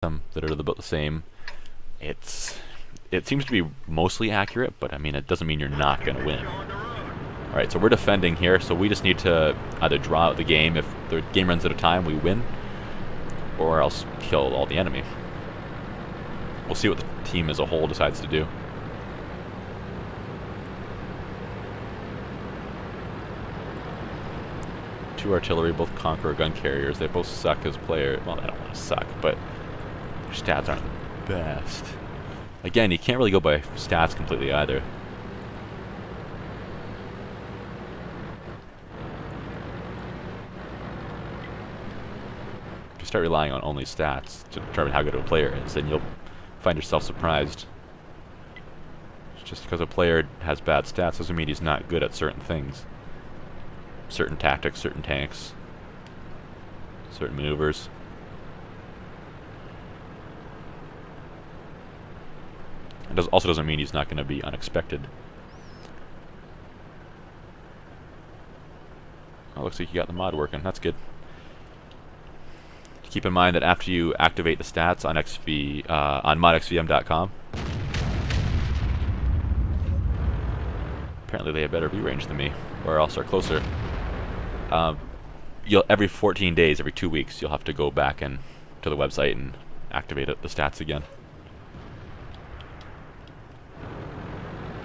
them that are about the same. It seems to be mostly accurate, but I mean it doesn't mean you're not going to win. Alright, so we're defending here, so we just need to either draw out the game. If the game runs out of time, we win, or else kill all the enemy. We'll see what the team as a whole decides to do. Two artillery, both Conqueror gun carriers. They both suck as players. Well, they don't want to suck, but their stats aren't the best. Again, you can't really go by stats completely either. If you start relying on only stats to determine how good a player is, then you'll find yourself surprised. Just because a player has bad stats doesn't mean he's not good at certain things. Certain tactics, certain tanks, certain maneuvers. It also doesn't mean he's not going to be unexpected. Oh, looks like you got the mod working. That's good. Keep in mind that after you activate the stats on on modxvm.com, apparently they have better view range than me, or else are closer. Every 14 days, every 2 weeks, you'll have to go back and to the website and activate the stats again.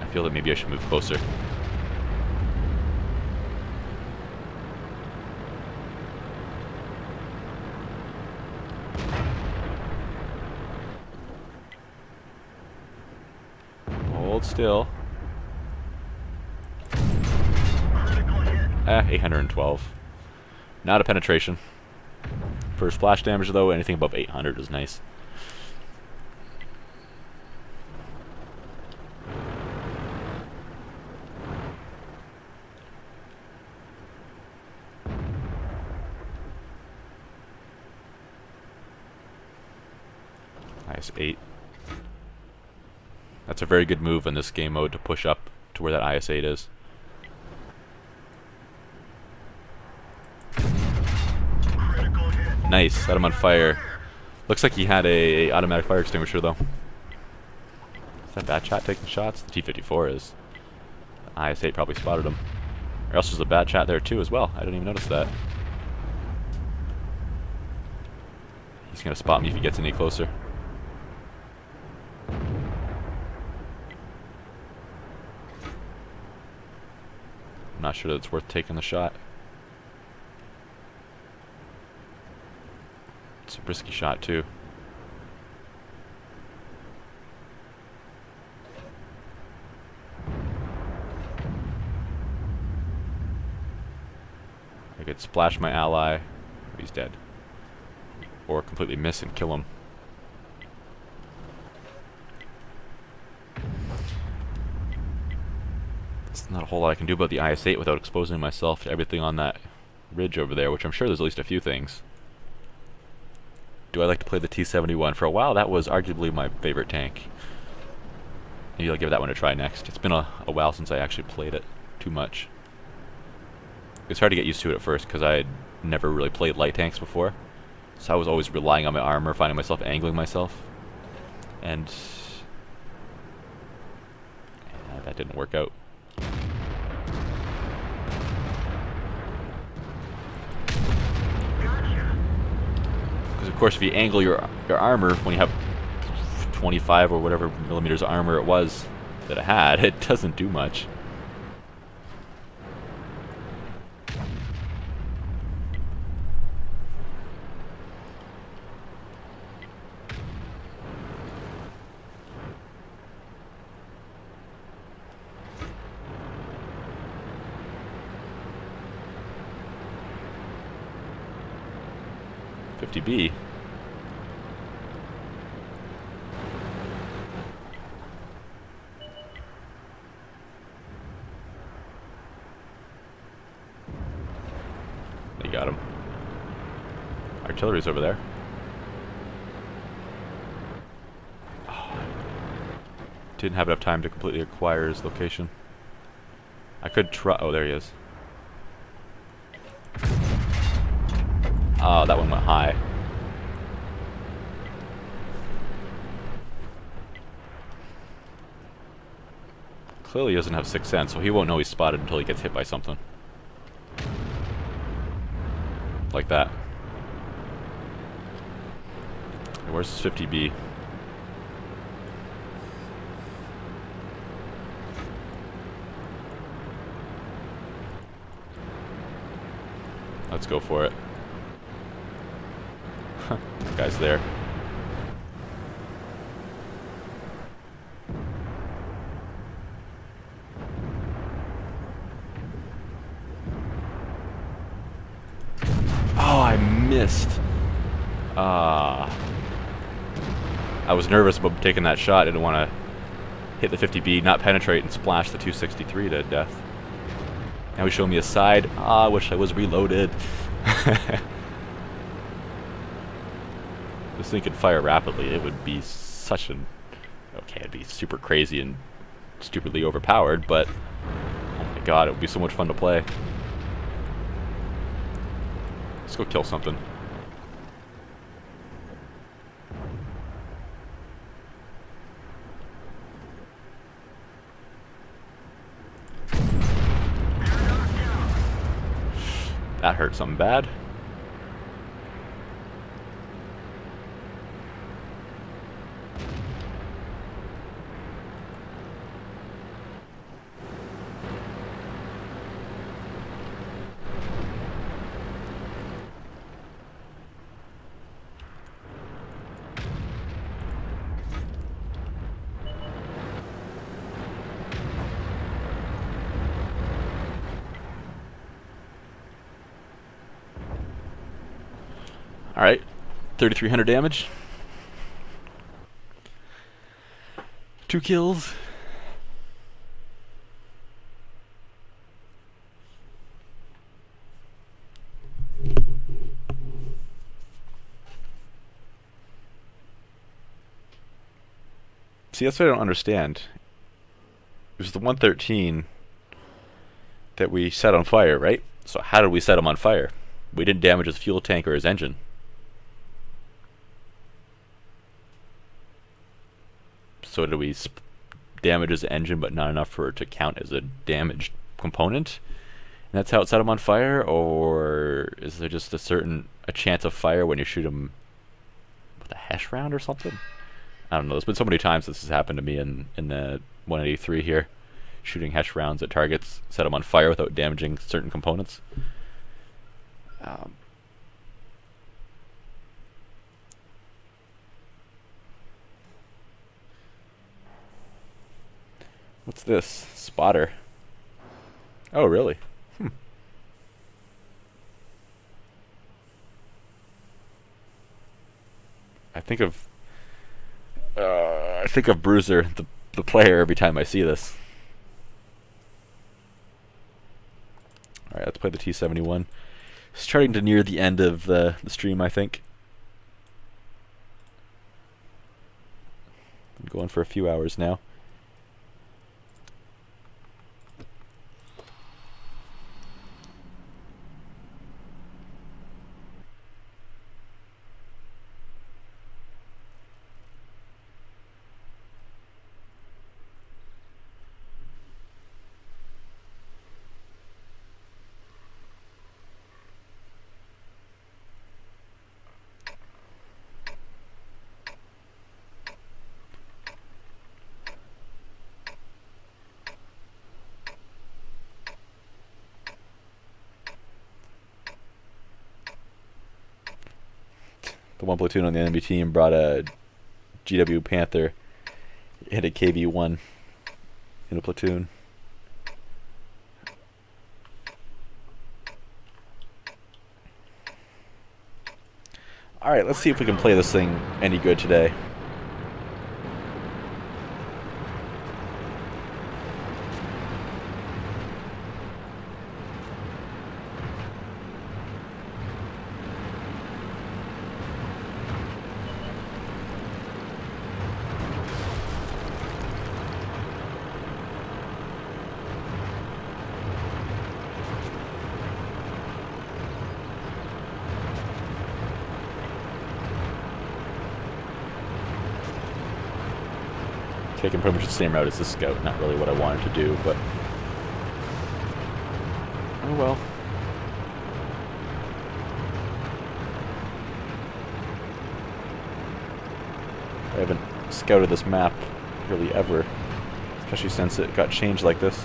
I feel that maybe I should move closer. Hold still. 812. Not a penetration. For splash damage though, anything above 800 is nice. IS-8. That's a very good move in this game mode to push up to where that IS-8 is. Nice, set him on fire. Looks like he had a automatic fire extinguisher though. Is that Bat Chat taking shots? The T-54 is. The IS-8 probably spotted him. Or else there's a Bat Chat there too as well. I didn't even notice that. He's gonna spot me if he gets any closer. I'm not sure that it's worth taking the shot. It's a risky shot too. I could splash my ally, but he's dead. Or completely miss and kill him. There's not a whole lot I can do about the IS-8 without exposing myself to everything on that ridge over there, which I'm sure there's at least a few things. Do I like to play the T-71? For a while, that was arguably my favorite tank. Maybe I'll give that one a try next. It's been a while since I actually played it too much. It's hard to get used to it at first because I had never really played light tanks before. So I was always relying on my armor, finding myself angling myself. And yeah, that didn't work out. Of course, if you angle your armor when you have 25 or whatever millimeters of armor it was that it had, it doesn't do much. B. They got him. Artillery's over there. Oh. Didn't have enough time to completely acquire his location. I could try. Oh, there he is. Oh, that one went high. clearly doesn't have sixth sense, so he won't know he's spotted until he gets hit by something. Like that. Where's his 50B? Let's go for it. Guy's there. Oh, I missed. I was nervous about taking that shot. I didn't want to hit the 50B, not penetrate, and splash the 263 to death. Now he's showing me a side. I wish I was reloaded. This thing could fire rapidly. It would be such an... Okay, it'd be super crazy and stupidly overpowered, but... Oh my god, it would be so much fun to play. Let's go kill something. That hurt something bad. Alright, 3,300 damage. 2 kills. See, that's what I don't understand. It was the 113 that we set on fire, right? So how did we set him on fire? We didn't damage his fuel tank or his engine. So did we damage his engine but not enough for it to count as a damaged component? And that's how it set him on fire? Or is there just a chance of fire when you shoot him with a HESH round or something? I don't know. There's been so many times this has happened to me in the 183 here. Shooting HESH rounds at targets, set them on fire without damaging certain components. What's this? Spotter. Oh, really? I think of Bruiser, the player, every time I see this. Alright, let's play the T71. Starting to near the end of the stream, I think. I'm going for a few hours now. The one platoon on the enemy team brought a GW Panther, hit a KV-1 in a platoon. Alright, let's see if we can play this thing any good today. taking pretty much the same route as the scout. Not really what I wanted to do, but oh well. I haven't scouted this map really ever, especially since it got changed like this.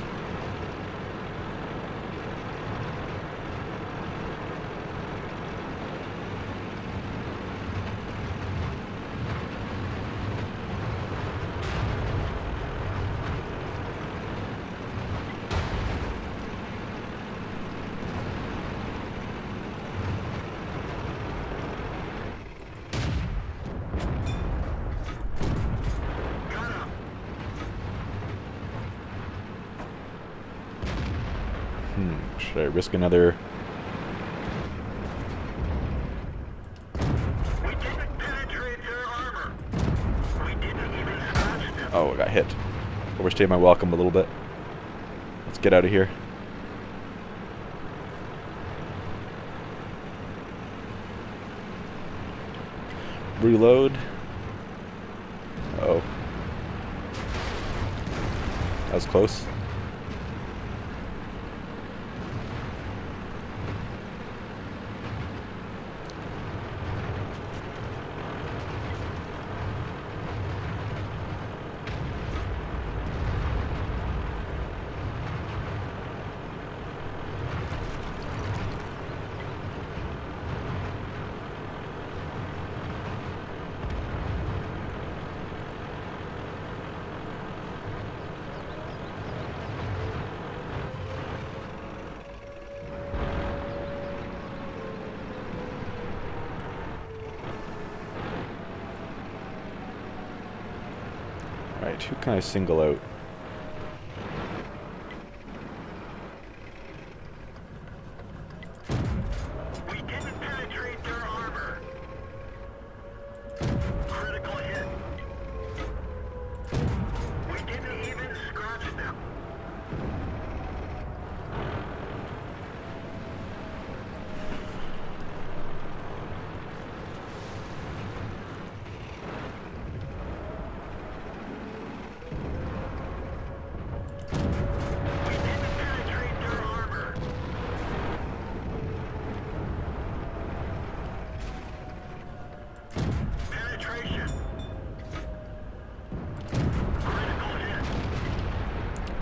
Should I risk another? We didn't penetrate their armor. We didn't even scratch them. Oh, I got hit. Overstayed my welcome a little bit. Let's get out of here. Reload. Uh-oh. That was close. Alright, who can I single out? We didn't penetrate their armor. Critical hit. We didn't even scratch them.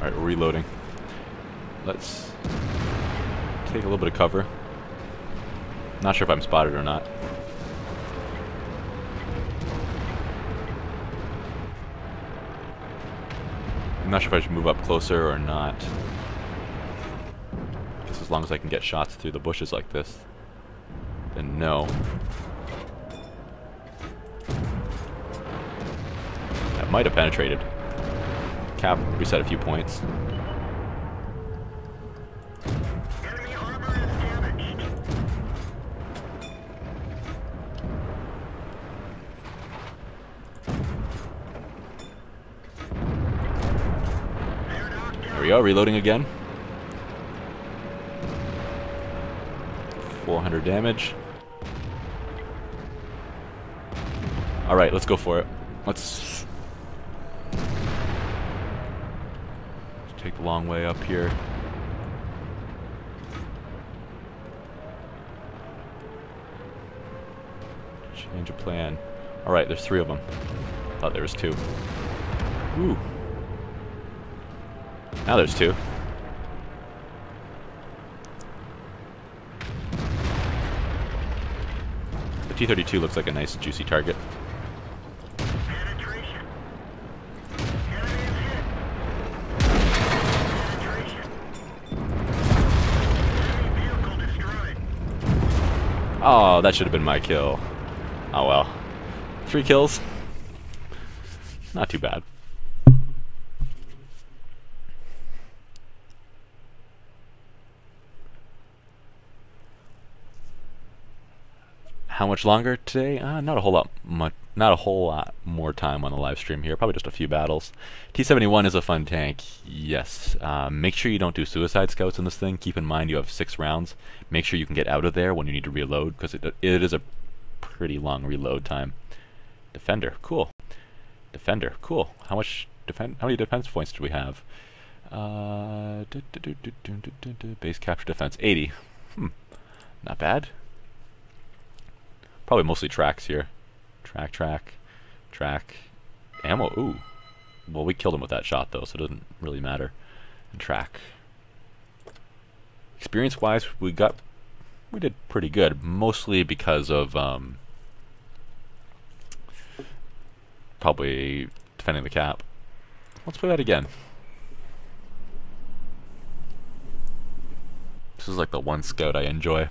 Alright, we're reloading. Let's take a little bit of cover. Not sure if I'm spotted or not. I'm not sure if I should move up closer or not. Just as long as I can get shots through the bushes like this, then no. That might have penetrated. Cap reset a few points. Enemy armor is damaged. There we go, reloading again. 400 damage. Alright, let's go for it. Let's take the long way up here. Change of plan. Alright, there's 3 of them. Thought there was 2. Ooh. Now there's 2. The T-32 looks like a nice juicy target. Penetration. Enemy is hit. Penetration. Enemy vehicle destroyed. Oh, that should have been my kill. Oh well. 3 kills. Not too bad. How much longer today? Not a whole lot more time on the live stream here. Probably just a few battles. T-71 is a fun tank. Yes. Make sure you don't do suicide scouts in this thing. Keep in mind you have 6 rounds. Make sure you can get out of there when you need to reload, because it is a pretty long reload time. Defender, cool. Defender, cool. How much How many defense points do we have? Base capture defense 80. Not bad. Probably mostly tracks here. Track. Ammo. Ooh. Well, we killed him with that shot though, so it doesn't really matter. And track. Experience-wise, we did pretty good, mostly because of probably defending the cap. Let's play that again. This is like the one scout I enjoy.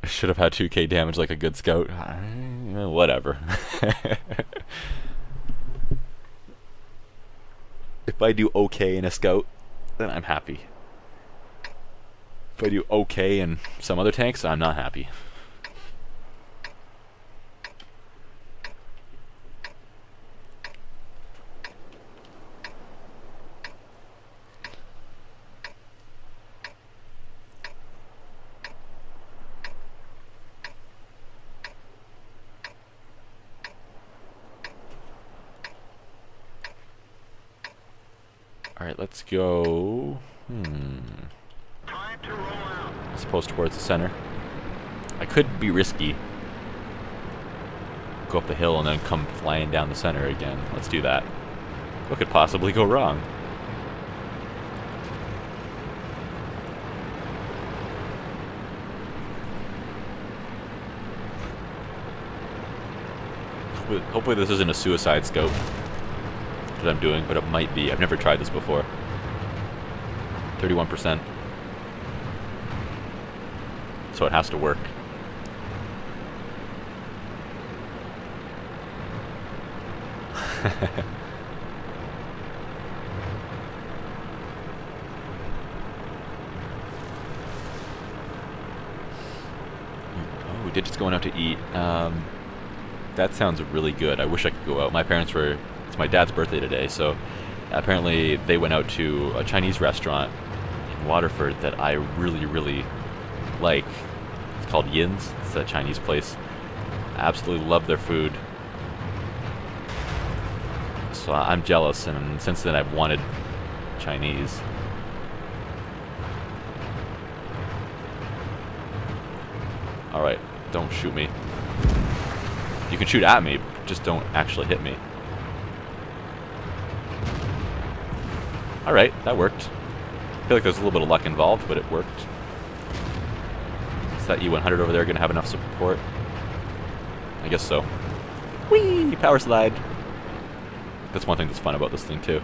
I should have had 2k damage like a good scout. Whatever. If I do okay in a scout, then I'm happy. If I do okay in some other tanks, I'm not happy. Alright, let's go... Time to roll out. I suppose towards the center. I could be risky. Go up the hill and then come flying down the center again. Let's do that. What could possibly go wrong? Hopefully this isn't a suicide scope that I'm doing, but it might be. I've never tried this before. 31%. So it has to work. Oh, we did just going out to eat. That sounds really good. I wish I could go out. My parents were... It's my dad's birthday today, so apparently they went out to a Chinese restaurant in Waterford that I really like. It's called Yin's. It's a Chinese place. I absolutely love their food. So I'm jealous, and since then I've wanted Chinese. Alright, don't shoot me. You can shoot at me, just don't actually hit me. Alright, that worked. I feel like there's a little bit of luck involved, but it worked. Is that E100 over there going to have enough support? I guess so. Whee! Power slide! That's one thing that's fun about this thing, too.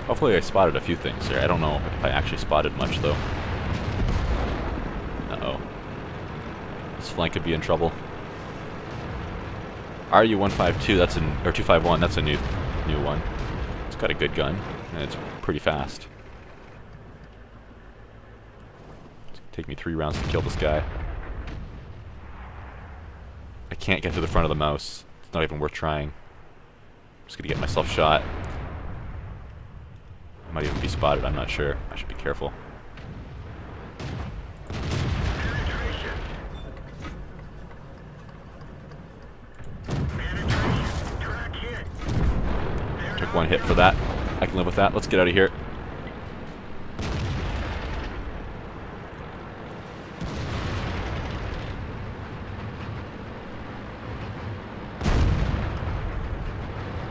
Hopefully I spotted a few things here. I don't know if I actually spotted much, though. Uh-oh. This flank could be in trouble. RU-152, that's an... or 251, that's a new one. It's got a good gun, and it's pretty fast. It's gonna take me 3 rounds to kill this guy. I can't get to the front of the mouse. It's not even worth trying. I'm just gonna get myself shot. I might even be spotted, I'm not sure. I should be careful. Took 1 hit for that. I can live with that. Let's get out of here.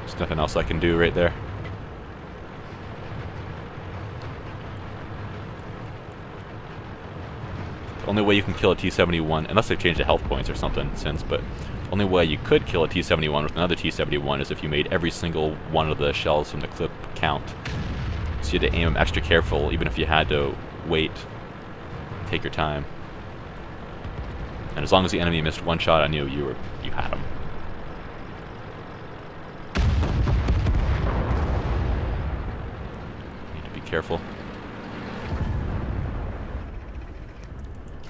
There's nothing else I can do right there. The only way you can kill a T-71, unless they've changed the health points or something since, but the only way you could kill a T-71 with another T-71 is if you made every single one of the shells from the clip count. So you had to aim them extra careful, even if you had to wait. Take your time. And as long as the enemy missed 1 shot on you, you had him. Need to be careful.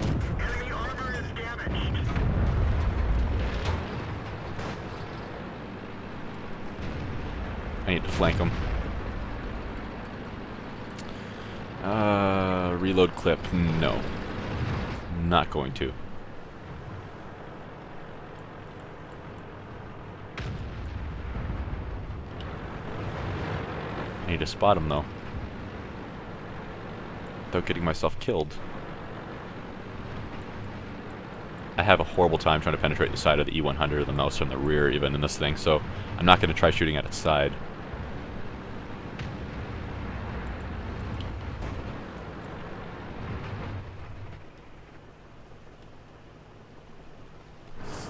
Enemy armor is damaged. I need to flank him. Reload clip. No. Not going to. I need to spot him though, without getting myself killed. I have a horrible time trying to penetrate the side of the E100 or the mouse from the rear even in this thing, so I'm not going to try shooting at its side.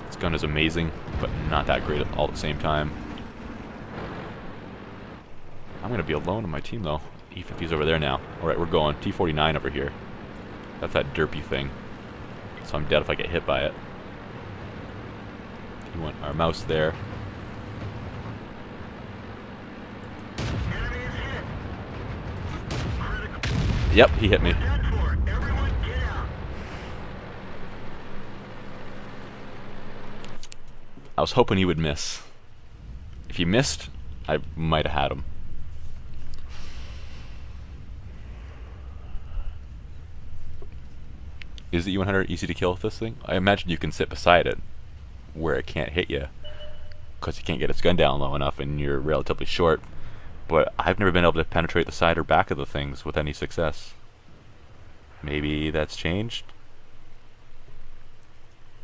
This gun is amazing, but not that great all at the same time. I'm going to be alone on my team though. E50's over there now. Alright, we're going. T49 over here. That's that derpy thing. So I'm dead if I get hit by it. You want our mouse there. Yep, he hit me. I was hoping he would miss. If he missed, I might have had him. Is the E100 easy to kill with this thing? I imagine you can sit beside it where it can't hit you because you can't get its gun down low enough and you're relatively short. But I've never been able to penetrate the side or back of the things with any success. Maybe that's changed?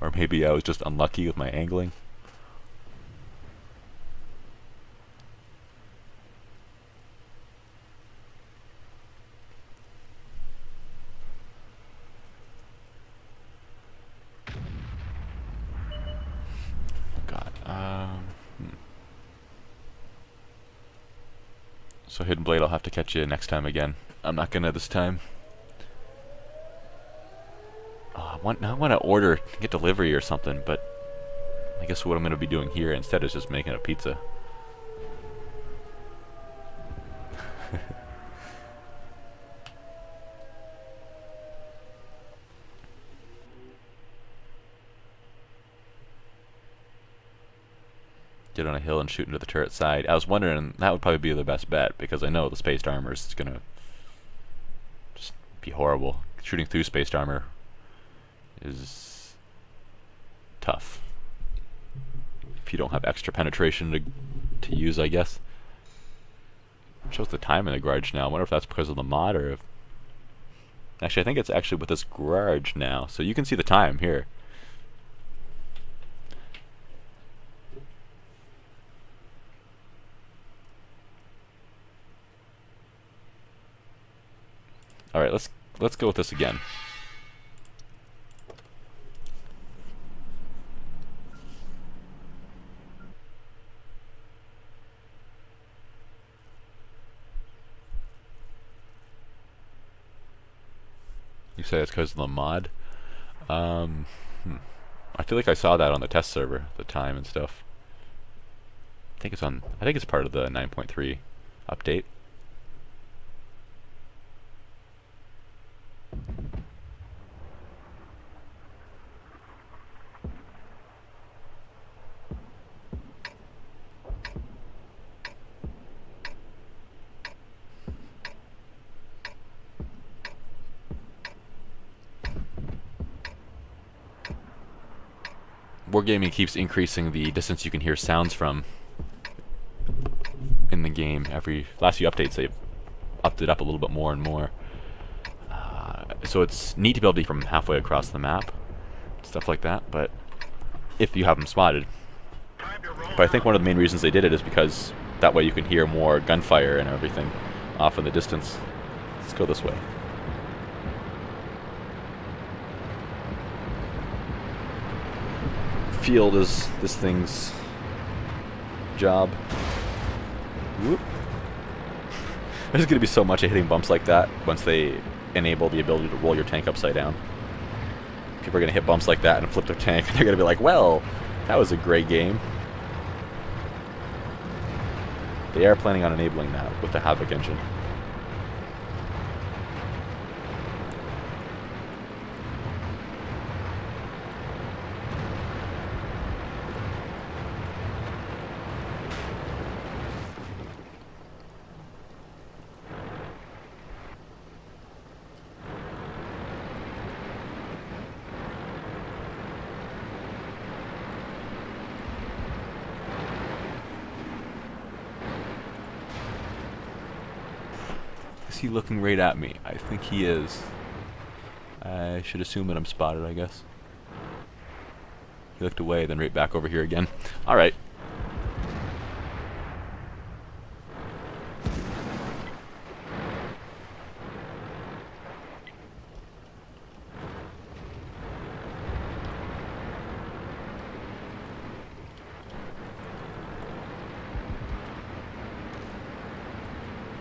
Or maybe I was just unlucky with my angling. So Hidden Blade, I'll have to catch you next time again. I'm not gonna this time. I want to order, get delivery or something, but I guess what I'm gonna be doing here instead is just making a pizza. Get on a hill and shoot into the turret side. I was wondering, that would probably be the best bet, because I know the spaced armor is going to just be horrible. Shooting through spaced armor is tough. If you don't have extra penetration to use, I guess. It shows the time in the garage now. I wonder if that's because of the mod, or if... Actually, I think it's actually with this garage now. So you can see the time here. Alright, let's go with this again. You say it's because of the mod? I feel like I saw that on the test server, the time and stuff. I think it's part of the 9.3 update. Wargaming keeps increasing the distance you can hear sounds from in the game. Last few updates they've upped it up a little bit more and more. So it's neat to be able to be from halfway across the map, stuff like that, but if you have them spotted. But I think one of the main reasons they did it is because that way you can hear more gunfire and everything off in the distance. Let's go this way. Field is this thing's job. Whoop. There's going to be so much of hitting bumps like that once they enable the ability to roll your tank upside down. People are going to hit bumps like that and flip their tank, and they're going to be like, well, that was a great game. They are planning on enabling that with the Havoc engine. Is he looking right at me? I think he is. I should assume that I'm spotted, I guess. He looked away, then right back over here again. Alright.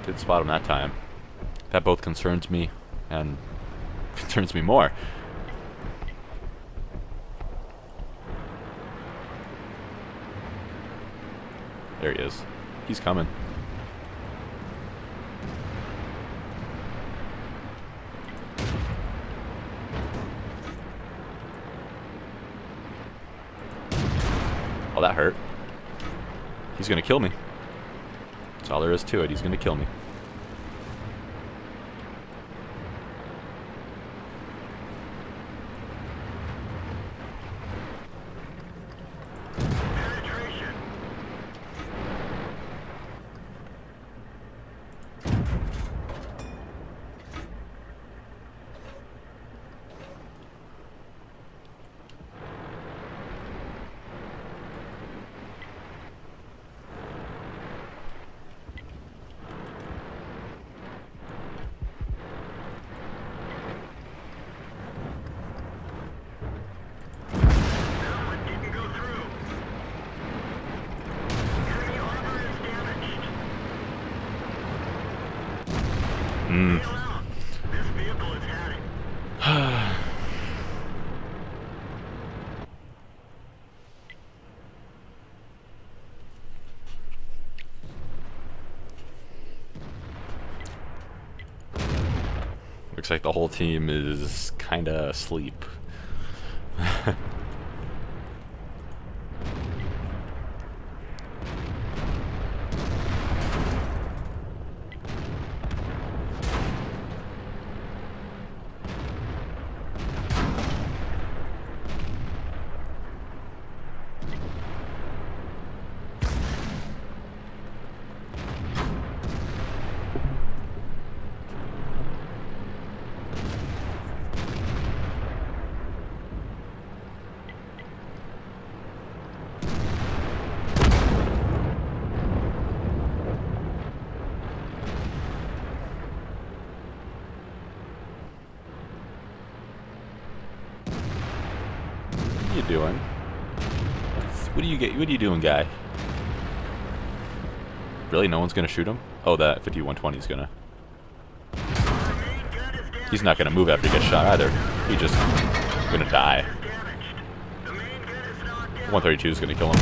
Did spot him that time. That both concerns me and concerns me more. There he is. He's coming. Oh, that hurt. He's gonna kill me. That's all there is to it. He's gonna kill me. This vehicle is heading. Looks like the whole team is kinda asleep. What are you doing? What are you doing, guy? Really? No one's gonna shoot him? Oh, that 5120 is gonna. He's not gonna move after he gets shot either. He's just gonna die. 132 is gonna kill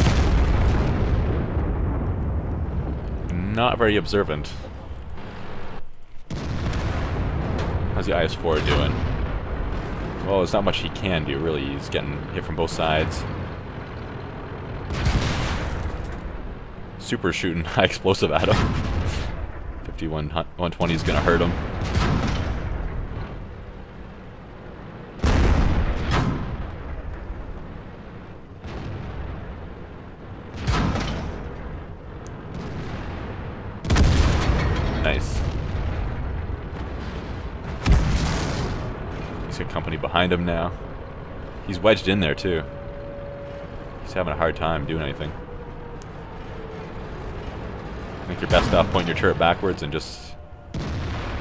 him. Not very observant. How's the IS-4 doing? Well, there's not much he can do, really. He's getting hit from both sides. Super shooting high explosive at him. 120 is gonna hurt him. Nice. He's got company behind him now. He's wedged in there too. He's having a hard time doing anything. I think you're best off pointing your turret backwards and just...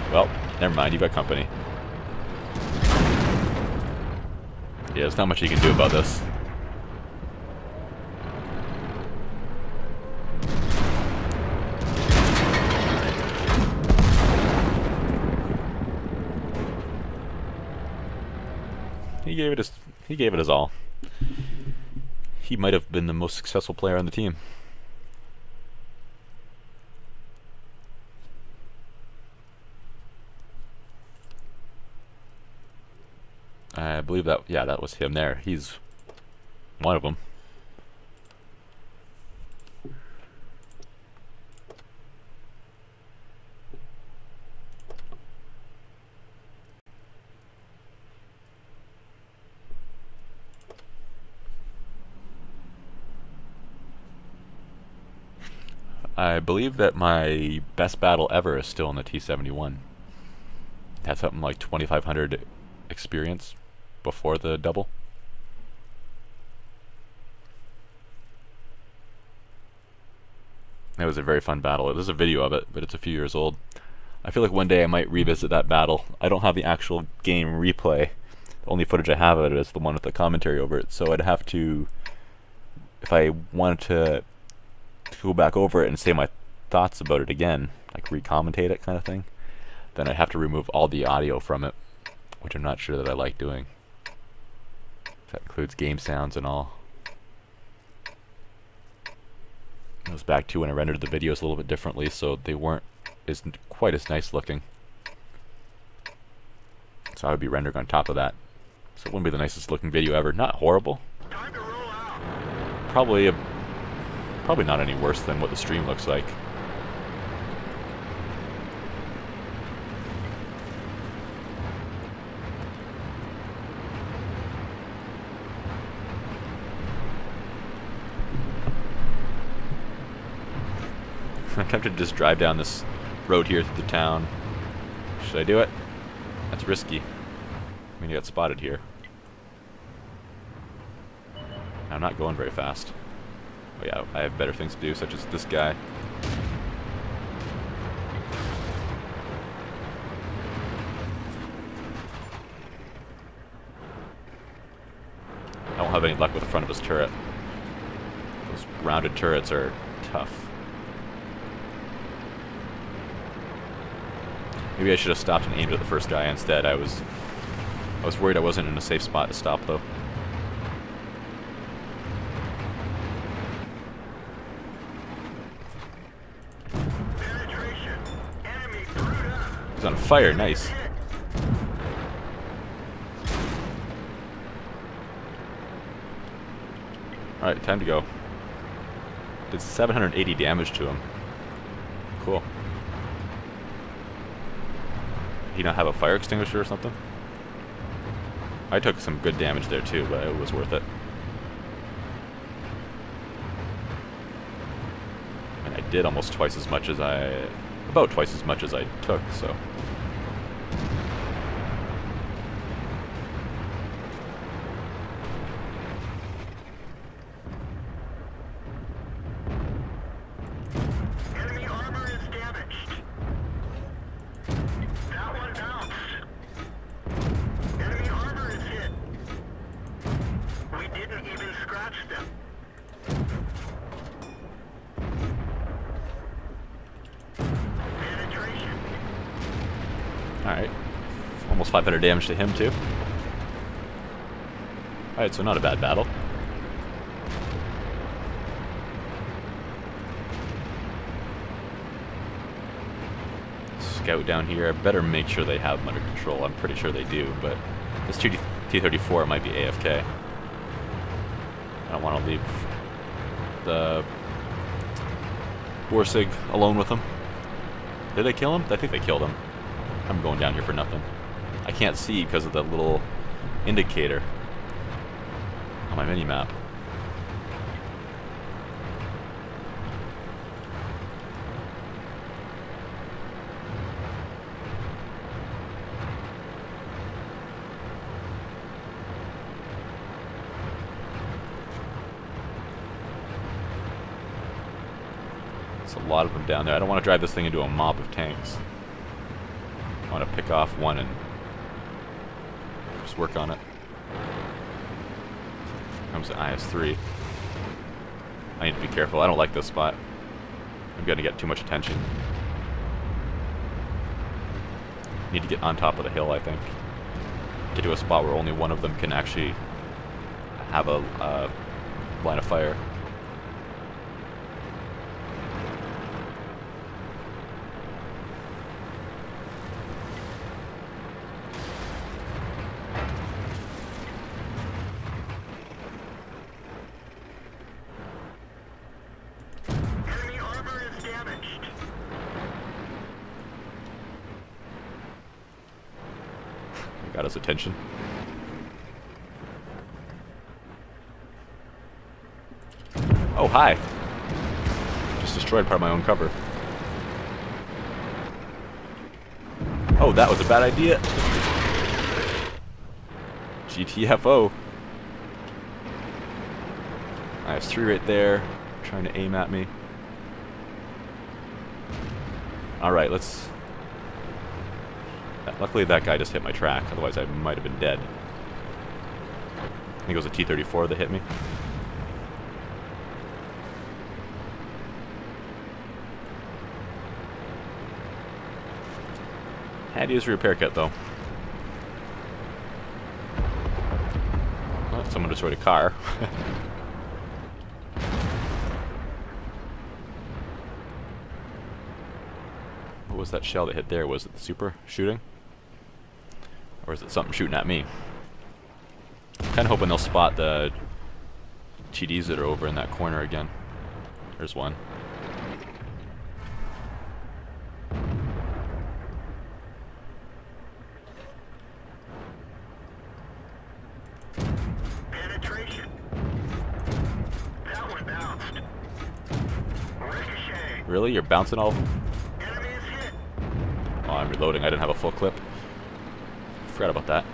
Well, never mind, you've got company. Yeah, there's not much you can do about this. He gave it his all. He might have been the most successful player on the team. I believe that, yeah, that was him there. He's one of them. I believe that my best battle ever is still in the T-71. had something like 2,500 experience before the double. It was a very fun battle. There's a video of it, but it's a few years old. I feel like one day I might revisit that battle. I don't have the actual game replay. The only footage I have of it is the one with the commentary over it, so I'd have to, if I wanted to go back over it and say my thoughts about it again, like re-commentate it kind of thing, then I'd have to remove all the audio from it, which I'm not sure that I like doing. That includes game sounds and all. It was back to when I rendered the videos a little bit differently, so they weren't quite as nice looking. So I would be rendering on top of that. So it wouldn't be the nicest looking video ever. Not horrible. Time to roll out. Probably not any worse than what the stream looks like. I'm tempted to just drive down this road here through the town. Should I do it? That's risky. I mean, you got spotted here. I'm not going very fast. Oh yeah, I have better things to do, such as this guy. I won't have any luck with the front of his turret. Those rounded turrets are tough. Maybe I should have stopped and aimed at the first guy instead. I was worried I wasn't in a safe spot to stop though. Penetration. Enemy brewed up. He's on fire, nice. Alright, time to go. Did 780 damage to him. Cool. He not have a fire extinguisher or something? I took some good damage there too, but it was worth it. And I did almost twice as much as about twice as much as I took, so. Enemy armor is damaged. That one bounced. Enemy armor is hit. We didn't even scratch them. Penetration. Alright. Almost 500 damage to him too. Alright, so not a bad battle. Scout down here. I better make sure they have them under control. I'm pretty sure they do, but this T-34 might be AFK. I don't want to leave the Borsig alone with him. Did they kill him? I think they killed him. I'm going down here for nothing. I can't see because of the little indicator on my mini-map. A lot of them down there. I don't want to drive this thing into a mob of tanks. I want to pick off one and just work on it. Comes the IS-3. I need to be careful. I don't like this spot. I'm going to get too much attention. Need to get on top of the hill, I think. Get to a spot where only one of them can actually have a line of fire. Enemy armor is damaged. Got his attention. Oh, hi. Just destroyed part of my own cover. Oh, that was a bad idea. GTFO. Nice, 3 right there. Trying to aim at me. Alright, let's... Luckily that guy just hit my track, otherwise I might have been dead. I think it was a T-34 that hit me. Had to use a repair kit though. Oh, someone destroyed a car. What was that shell that hit there? Was it the super shooting? Or is it something shooting at me? Kind of hoping they'll spot the TDs that are over in that corner again. There's one. Penetration. That one bounced. Ricochet. Really? You're bouncing all... Enemy is hit. Oh, I'm reloading. I didn't have a full clip. Forgot about that.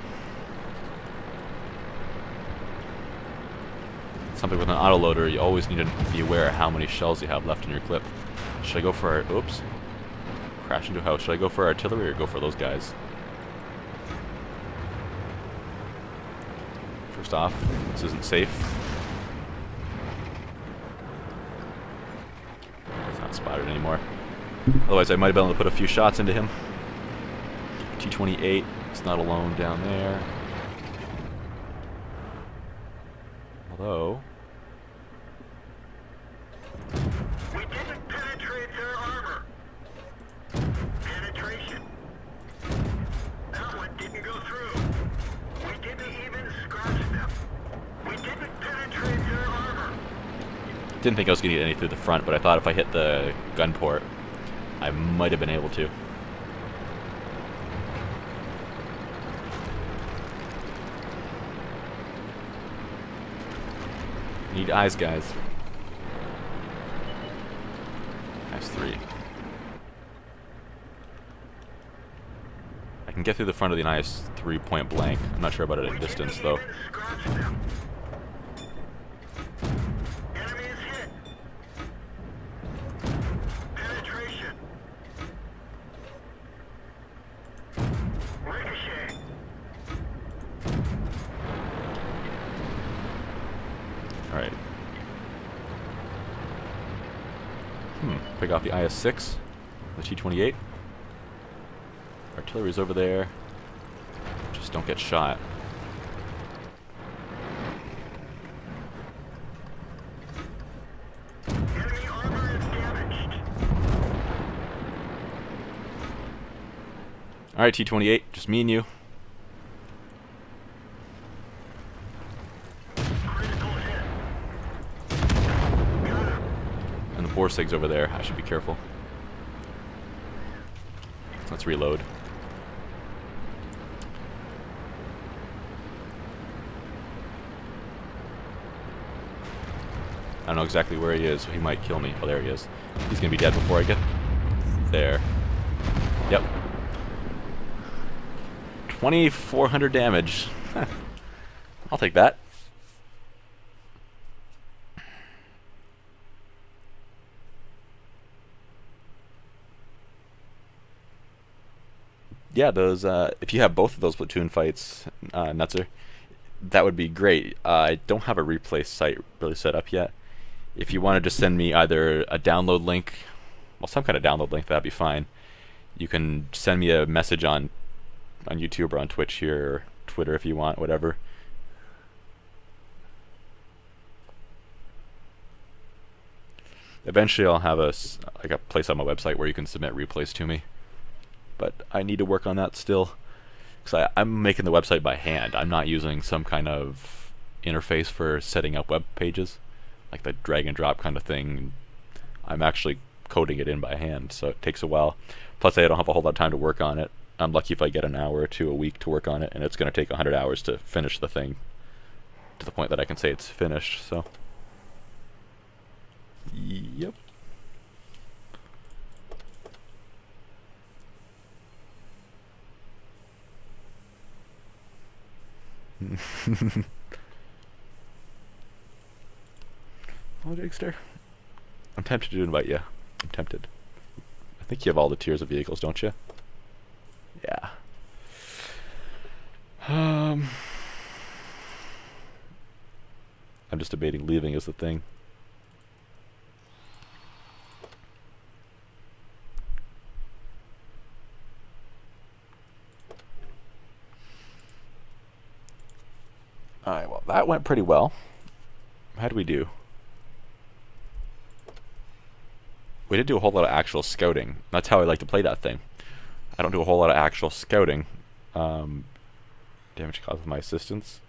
Something with an autoloader, you always need to be aware of how many shells you have left in your clip. Should I go for... Oops. Crash into a house. Should I go for artillery or go for those guys? First off, this isn't safe. It's not spotted anymore. Otherwise, I might have been able to put a few shots into him. T-28, it's not alone down there. Although... We didn't penetrate their armor. Penetration. That one didn't go through. We didn't even scratch them. We didn't penetrate their armor. Didn't think I was going to get any through the front, but I thought if I hit the gun port, I might have been able to. Need eyes, guys. Nice 3. I can get through the front of the nice 3 point blank. I'm not sure about it at distance, though. Enemy is hit. Penetration. Ricochet. Alright. Pick off the IS-6, the T-28. Artillery's over there. Just don't get shot. Enemy armor is damaged. Alright, T-28, just me and you. Critical hit. Got him. And the Borsig's over there. I should be careful. Let's reload. I don't know exactly where he is, so he might kill me. Oh, there he is. He's gonna be dead before I get there. Yep. 2,400 damage. I'll take that. Yeah, those. If you have both of those platoon fights, Nutzer, that would be great. I don't have a replay site really set up yet. If you want to just send me either a download link, well, some kind of download link, that'd be fine. You can send me a message on YouTube or on Twitch here, or Twitter if you want, whatever. Eventually, I'll have a place on my website where you can submit replays to me. But I need to work on that still, because I'm making the website by hand. I'm not using some kind of interface for setting up web pages, like the drag and drop kind of thing. I'm actually coding it in by hand, so it takes a while. Plus, I don't have a whole lot of time to work on it. I'm lucky if I get an hour or two a week to work on it, and it's going to take 100 hours to finish the thing to the point that I can say it's finished. So, yep. Oh, Jigster. I'm tempted to invite you. I'm tempted. I think you have all the tiers of vehicles, don't you? Yeah. I'm just debating leaving as the thing. Alright, well, that went pretty well. How do we do? We did do a whole lot of actual scouting. That's how I like to play that thing. I don't do a whole lot of actual scouting. Damage caused with my assistance.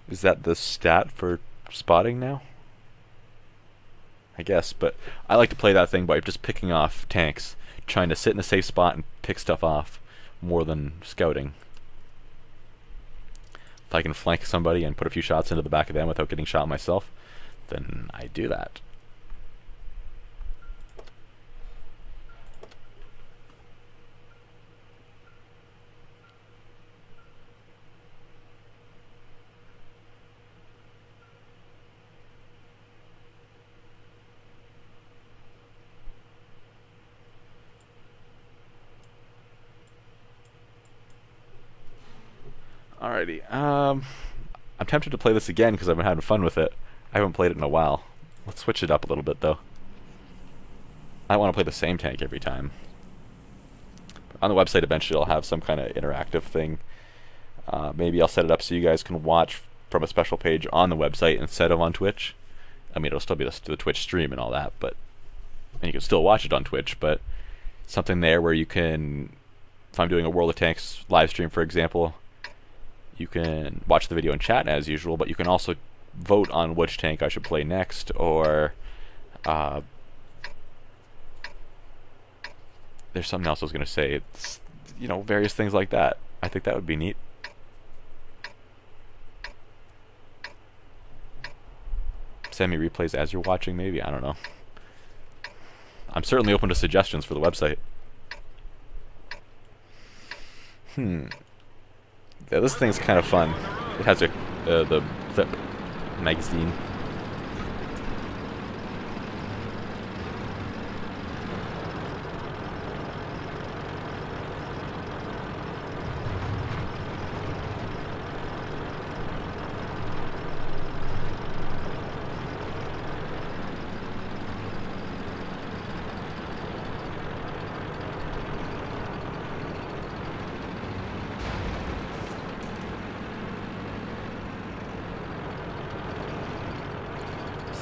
Is that the stat for spotting now? I guess, but I like to play that thing by just picking off tanks, trying to sit in a safe spot and pick stuff off more than scouting. If I can flank somebody and put a few shots into the back of them without getting shot myself, then I do that. Alrighty, I'm tempted to play this again because I've been having fun with it. I haven't played it in a while. Let's switch it up a little bit though. I want to play the same tank every time. On the website eventually I'll have some kind of interactive thing. Maybe I'll set it up so you guys can watch from a special page on the website instead of on Twitch. I mean, it'll still be the Twitch stream and all that, but and you can still watch it on Twitch, but something there where you can, if I'm doing a World of Tanks live stream for example, you can watch the video and chat as usual, but you can also vote on which tank I should play next, or there's something else I was going to say. It's, you know, various things like that. I think that would be neat. Send me replays as you're watching, maybe? I don't know. I'm certainly open to suggestions for the website. Yeah, this thing's kind of fun. It has a the flip magazine.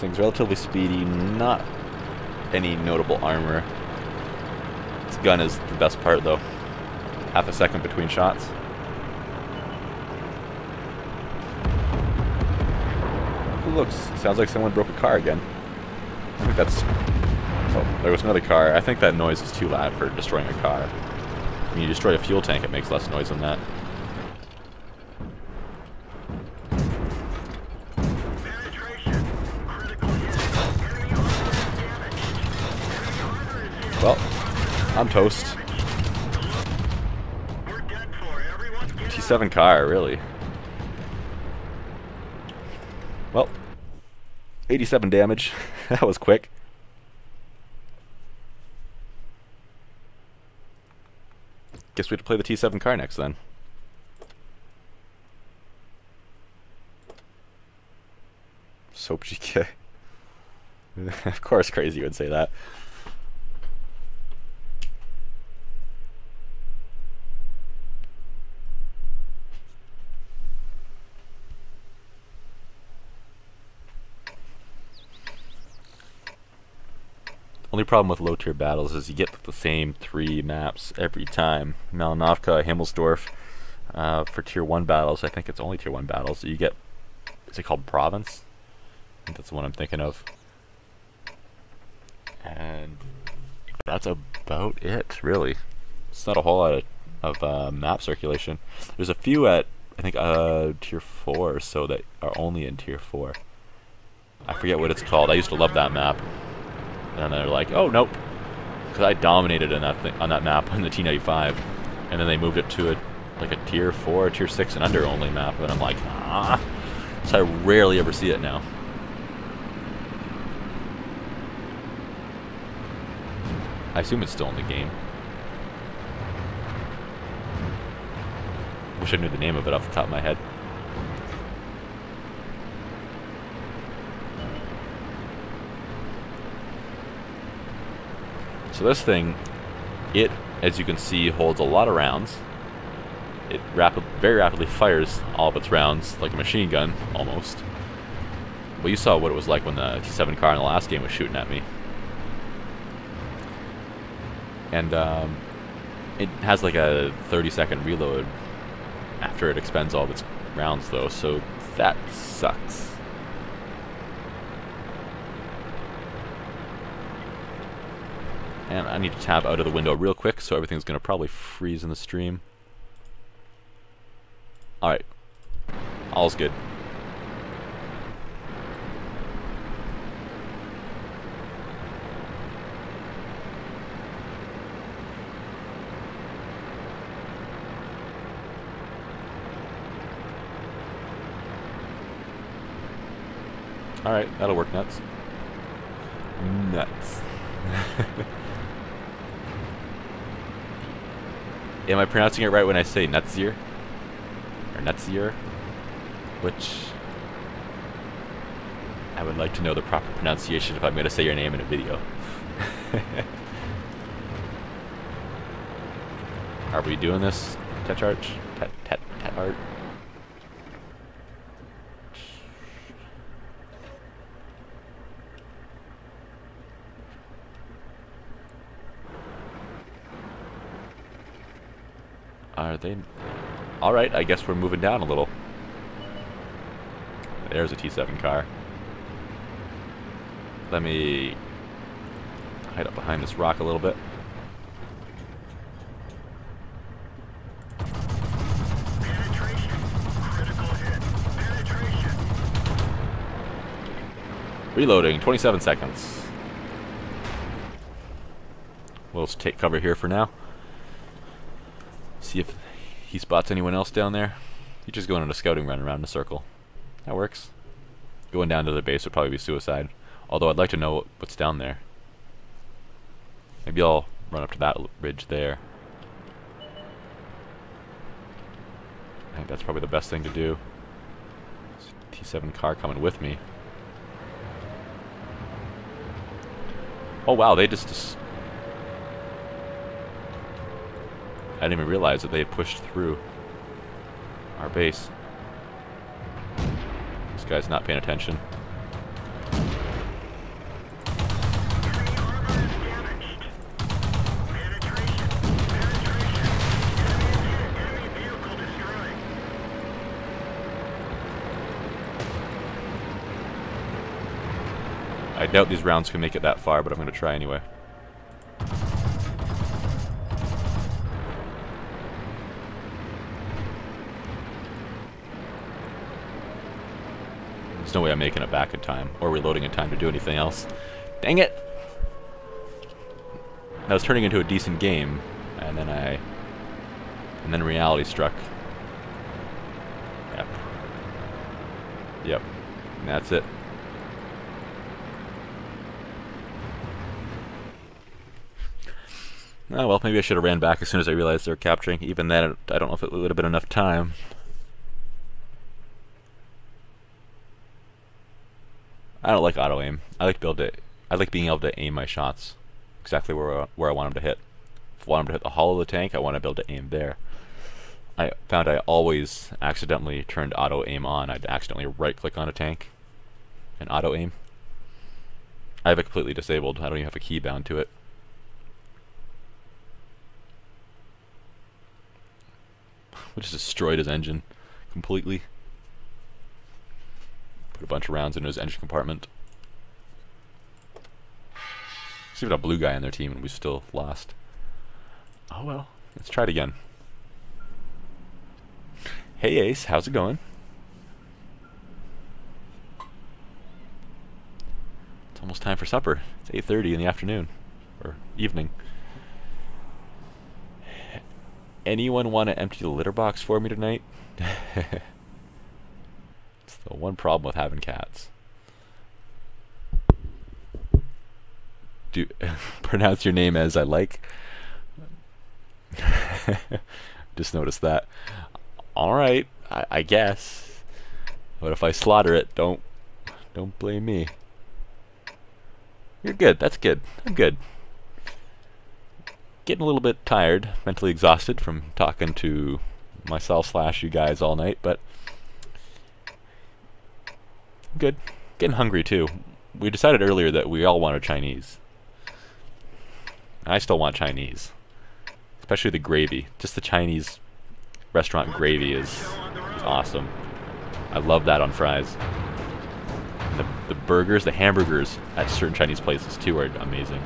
Thing's relatively speedy, not any notable armor. Its gun is the best part though. Half a second between shots. Ooh, looks, sounds like someone broke a car again. I think that's... Oh, there was another car. I think that noise is too loud for destroying a car. When you destroy a fuel tank, it makes less noise than that. Well, I'm toast. T7 car, really. Well, 87 damage. That was quick. Guess we have to play the T7 car next then. Soap GK. Of course Crazy would say that. Only problem with low tier battles is you get the same 3 maps every time. Malinovka, Himmelsdorf. For tier 1 battles, I think it's only tier 1 battles. You get, is it called Province? I think that's the one I'm thinking of. And that's about it, really. It's not a whole lot of map circulation. There's a few at, I think, tier 4 or so that are only in tier 4. I forget what it's called. I used to love that map. And then they're like, oh, nope. Because I dominated on that map on the T95, and then they moved it to like a tier 4, tier 6 and under only map, and I'm like, ah. So I rarely ever see it now. I assume it's still in the game. Wish I knew the name of it off the top of my head. So this thing, as you can see, holds a lot of rounds. It very rapidly fires all of its rounds, like a machine gun, almost. Well, you saw what it was like when the T7 car in the last game was shooting at me. And it has like a 30-second reload after it expends all of its rounds, though, so that sucks. And I need to tab out of the window real quick, so everything's going to probably freeze in the stream. Alright. All's good. Alright, that'll work nuts. Nuts. Am I pronouncing it right when I say nutsier? Or nutsier? Which I would like to know the proper pronunciation if I'm going to say your name in a video. Are we doing this, Tetrarch? Tetrarch? Are they? Alright, I guess we're moving down a little. There's a T7 car. Let me hide up behind this rock a little bit. Penetration. Critical hit. Penetration. Reloading, 27 seconds. We'll just take cover here for now. See if he spots anyone else down there. He's just going on a scouting run around in a circle. That works. Going down to the base would probably be suicide. Although I'd like to know what's down there. Maybe I'll run up to that ridge there. I think that's probably the best thing to do. T7 car coming with me. Oh wow, they just I didn't even realize that they had pushed through our base. This guy's not paying attention. I doubt these rounds can make it that far, but I'm going to try anyway. There's no way I'm making it back in time, or reloading in time to do anything else. Dang it! That was turning into a decent game, and then reality struck. Yep. Yep. And that's it. Oh well, maybe I should have ran back as soon as I realized they were capturing. Even then, I don't know if it would have been enough time. I don't like auto aim. I like being able to aim my shots exactly where I want them to hit. If I want them to hit the hull of the tank, I want to be able to aim there. I found I always accidentally turned auto aim on. I'd accidentally right click on a tank and auto aim. I have it completely disabled. I don't even have a key bound to it. We just destroyed his engine completely. Put a bunch of rounds into his engine compartment. There's even a blue guy on their team and we still lost. Oh well, let's try it again. Hey Ace, how's it going? It's almost time for supper. It's 8:30 in the afternoon. or evening. Anyone want to empty the litter box for me tonight? It's the one problem with having cats. Do pronounce your name as I like. Just noticed that. Alright, I guess. But if I slaughter it, don't blame me. You're good, that's good. I'm good. Getting a little bit tired, mentally exhausted from talking to myself / you guys all night, but good. Getting hungry too. We decided earlier that we all wanted Chinese. I still want Chinese. Especially the gravy. Just the Chinese restaurant gravy is awesome. I love that on fries. And the burgers, the hamburgers at certain Chinese places too are amazing.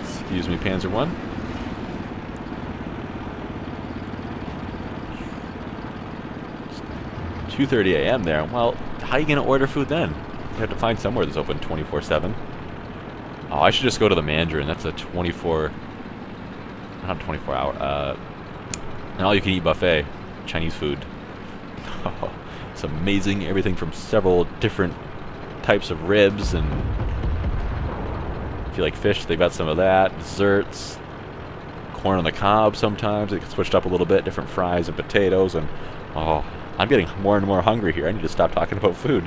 Excuse me, Panzer 1. 2:30 a.m. there. Well, how are you going to order food then? You have to find somewhere that's open 24/7. Oh, I should just go to the Mandarin. That's a 24... not 24 hour. An all-you-can-eat buffet. Chinese food. Oh, it's amazing. Everything from several different types of ribs, and if you like fish, they've got some of that. Desserts. Corn on the cob sometimes. It gets switched up a little bit. Different fries and potatoes, and oh, I'm getting more and more hungry here. I need to stop talking about food.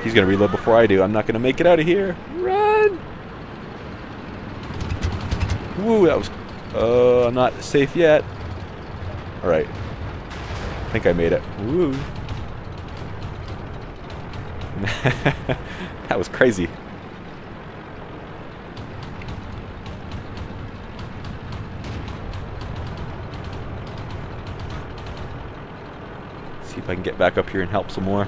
He's gonna reload before I do. I'm not gonna make it out of here. Run! Woo, that was... I'm not safe yet. Alright. I think I made it. Woo. That was crazy. See if I can get back up here and help some more.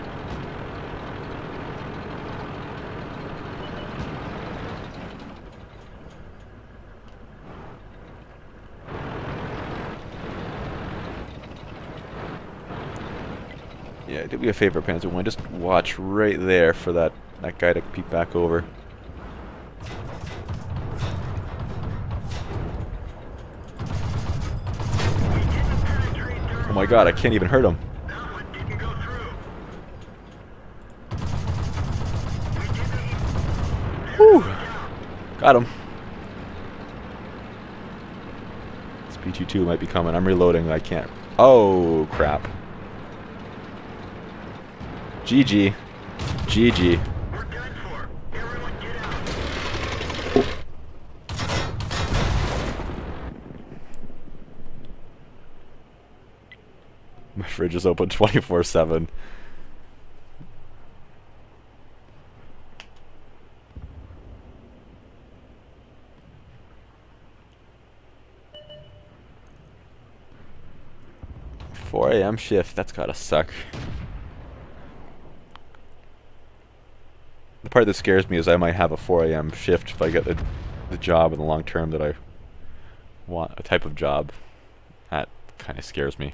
Yeah, do me a favor, Panzer 1. Just watch right there for that guy to peek back over. Oh my god, I can't even hurt him. Whew! Got him. This BT-2 might be coming. I'm reloading. I can't. Oh, crap. GG. GG. We're done for. Everyone get out. My fridge is open 24/7. "4 a.m. shift, that's gotta suck." The part that scares me is I might have a 4 a.m. shift if I get the job in the long term that I want, a type of job. That kind of scares me.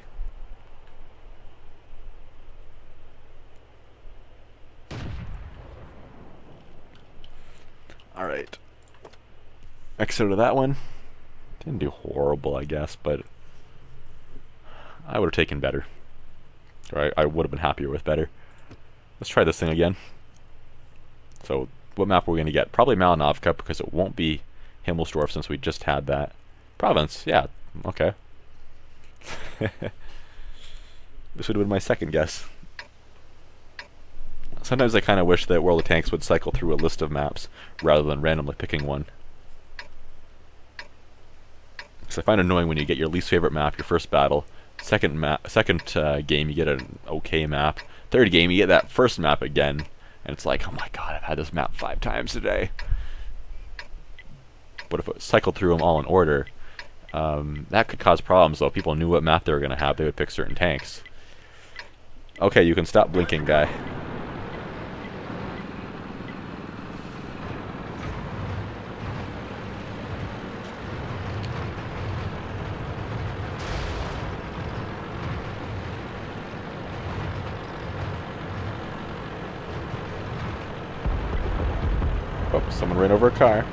Alright. Exit out of that one. Didn't do horrible, I guess, but I would have taken better. Or I would have been happier with better. Let's try this thing again. So, what map are we going to get? Probably Malinovka, because it won't be Himmelsdorf since we just had that. Province, yeah, okay. This would have been my second guess. Sometimes I kind of wish that World of Tanks would cycle through a list of maps rather than randomly picking one. Because I find it annoying when you get your least favorite map, your first battle, second game you get an okay map, third game you get that first map again. And it's like, oh my god, I've had this map 5 times today. But if I cycled through them all in order, That could cause problems, though. If people knew what map they were going to have, they would pick certain tanks. Okay, you can stop blinking, guy. Oh, someone ran over a car.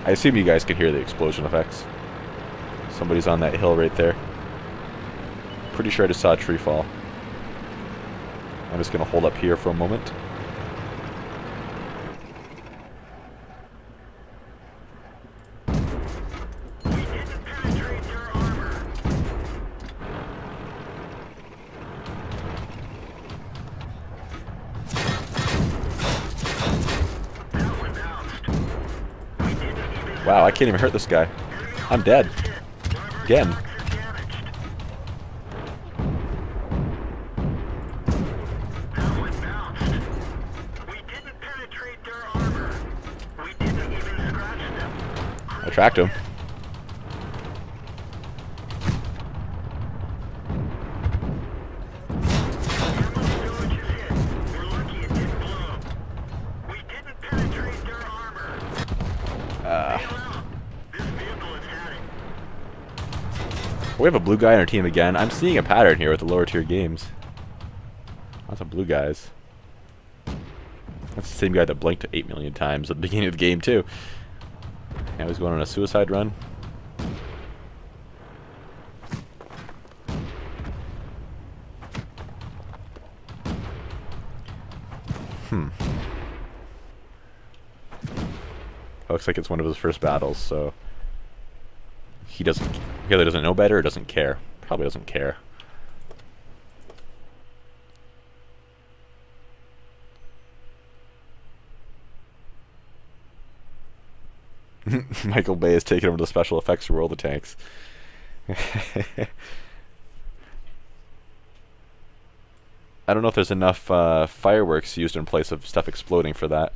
I assume you guys can hear the explosion effects. Somebody's on that hill right there. Pretty sure I just saw a tree fall. I'm just going to hold up here for a moment. We didn't penetrate their armor. That one bounced. We didn't even... Wow, I can't even hurt this guy. I'm dead. Again. That one bounced. We didn't penetrate their armor. We didn't even scratch them. I tracked him. Ammo storage is hit. We're lucky it didn't blow. We didn't penetrate their armor. Bail out. This vehicle is heading. We have a blue guy on our team again. I'm seeing a pattern here with the lower tier games. Lots of blue guys. That's the same guy that blinked 8 million times at the beginning of the game, too. Now he's going on a suicide run. Looks like it's one of his first battles, so he either doesn't know better or doesn't care. Probably doesn't care. Michael Bay is taking over the special effects world of tanks. I don't know if there's enough fireworks used in place of stuff exploding for that.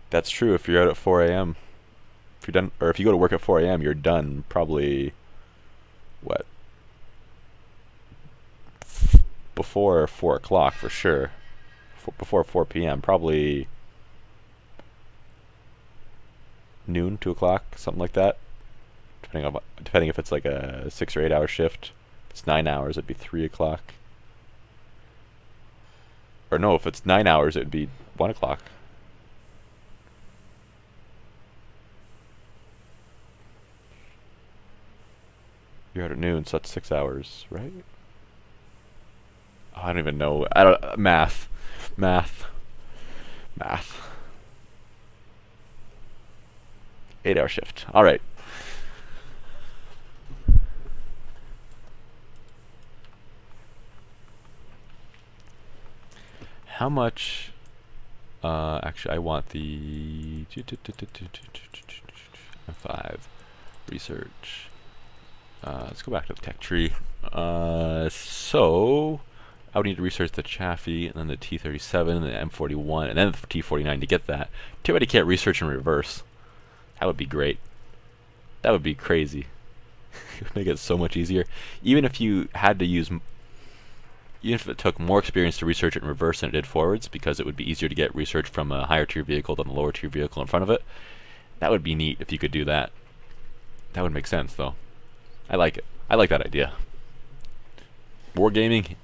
That's true if you're out at 4 a.m. If you're done, or if you go to work at 4 a.m., you're done probably, what? Before 4 o'clock for sure. Before 4 p.m. Probably noon, 2 o'clock, something like that. Depending if it's like a 6 or 8 hour shift. If it's 9 hours, it'd be 3 o'clock. Or no, if it's 9 hours, it'd be 1 o'clock. You're out at noon, so that's 6 hours, right? Oh, I don't even know. I don't math. 8 hour shift. All right. How much? Actually, I want the 5 research. Let's go back to the tech tree. So I would need to research the Chaffee, and then the T-37, and the M41, and then the T-49 to get that. Too bad you can't research in reverse. That would be great. That would be crazy. It would make it so much easier. Even if you had to use, even if it took more experience to research it in reverse than it did forwards, because it would be easier to get research from a higher tier vehicle than the lower tier vehicle in front of it. That would be neat if you could do that. That would make sense, though. I like it. I like that idea. Wargaming,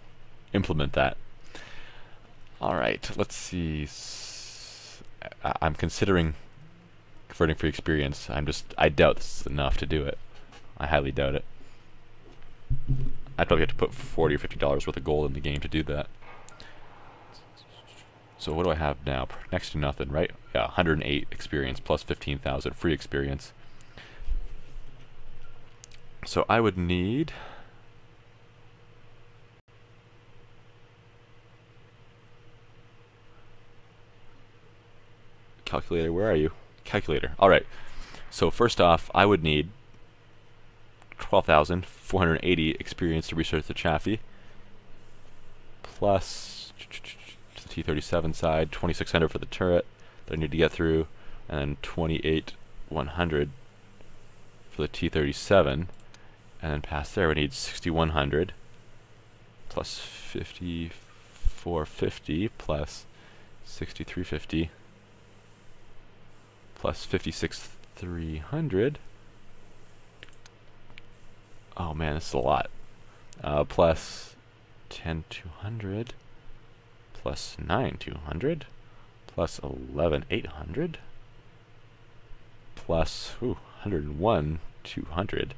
implement that. Alright, let's see. I'm considering converting for experience. I doubt this is enough to do it. I highly doubt it. I'd probably have to put $40 or $50 worth of gold in the game to do that. So what do I have now? Next to nothing, right? Yeah, 108 experience plus 15,000 free experience. So I would need calculator. Where are you? Calculator. All right. So first off, I would need 12,480 experience to research the Chaffee, plus the T-37 side, 2,600 for the turret that I need to get through, and then 28,100 for the T-37, and then past there we need 6,100 plus 5,450 plus 6,350 plus 56,300. Oh man, this is a lot. Plus 10,200 plus 9,200 plus 11,800 plus 101,200.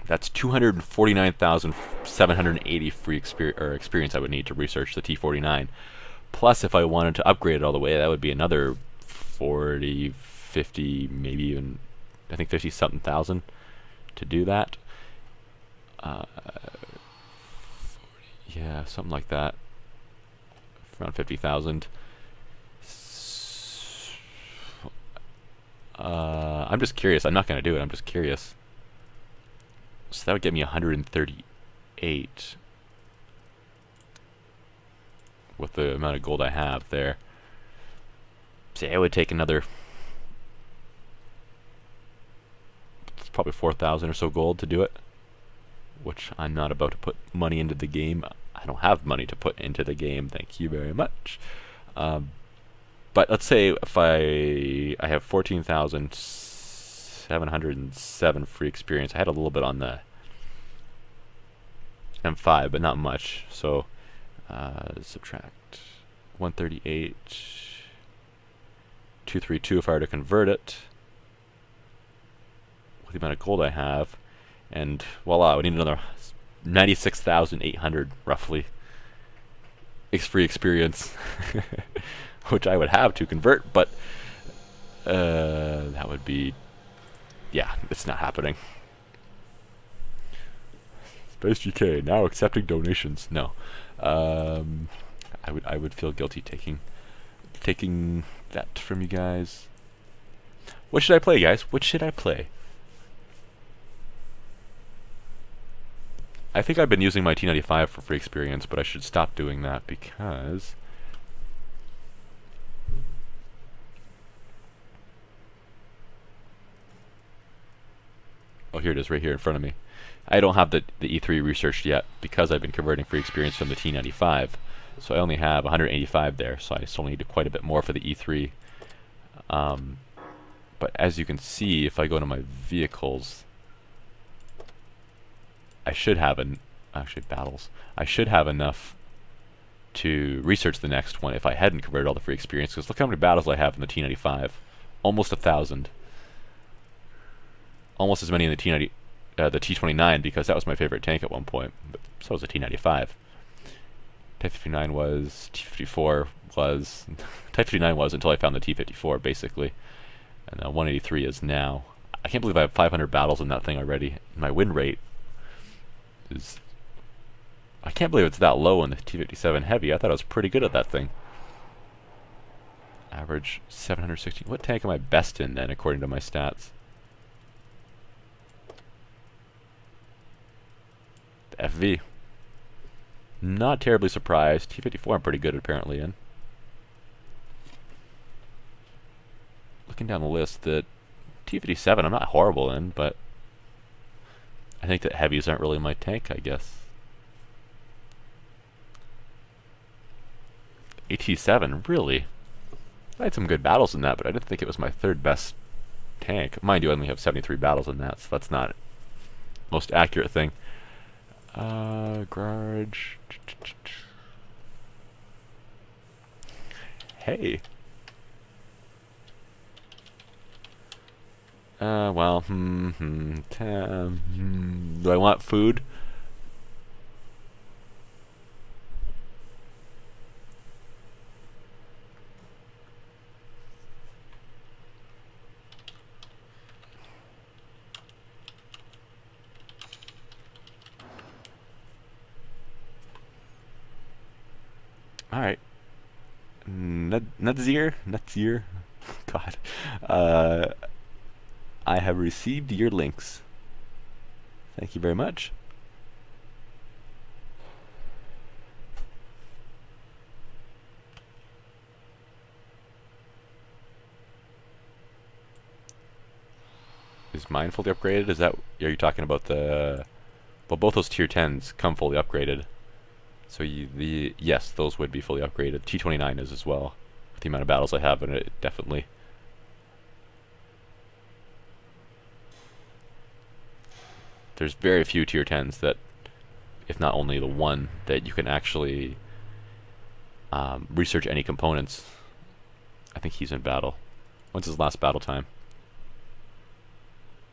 That's 249,780 free experience I would need to research the T-49. Plus, if I wanted to upgrade it all the way, that would be another 40, 50, maybe even, I think 50-something thousand to do that. Yeah, something like that. Around 50,000. I'm just curious. I'm not going to do it. I'm just curious. So that would get me 138 with the amount of gold I have there. Say it would take another probably 4,000 or so gold to do it, which I'm not about to put money into the game. I don't have money to put into the game, thank you very much. But let's say if I have 14,707 free experience. I had a little bit on the M5, but not much. So subtract 138, 232 if I were to convert it with the amount of gold I have, and voila, I would need another 96,800 roughly free experience, which I would have to convert, but that would be, yeah, it's not happening. Space GK now accepting donations. No, I would feel guilty taking that from you guys. What should I play, guys? What should I play? I think I've been using my T95 for free experience, but I should stop doing that because oh, here it is, right here in front of me. I don't have the E3 researched yet because I've been converting free experience from the T95. So I only have 185 there, so I still need quite a bit more for the E3. But as you can see, if I go to my vehicles, I should have actually battles. I should have enough to research the next one if I hadn't converted all the free experience. Because look how many battles I have in the T95, almost 1,000. Almost as many in the T29 because that was my favorite tank at one point. But so was the T95. Type 59 was, T54 was, Type 59 was until I found the T54 basically, and 183 is now. I can't believe I have 500 battles in that thing already. My win rate is, I can't believe it's that low in the T57 heavy. I thought I was pretty good at that thing. Average 760. What tank am I best in then according to my stats? The FV. Not terribly surprised. T54 I'm pretty good apparently in. Looking down the list, the T57 I'm not horrible in, but I think that heavies aren't really my tank, I guess. AT7, really? I had some good battles in that, but I didn't think it was my third best tank. Mind you, I only have 73 battles in that, so that's not the most accurate thing. Garage. Hey. Well, do I want food? Alright. Nutsier? God. I have received your links. Thank you very much. Is mine fully upgraded? Is that, are you talking about the, well, both those tier 10s come fully upgraded. So yes, those would be fully upgraded. T29 is as well. With the amount of battles I have in it, definitely. There's very few tier 10s that, if not only the one, that you can actually research any components. I think he's in battle. When's his last battle time?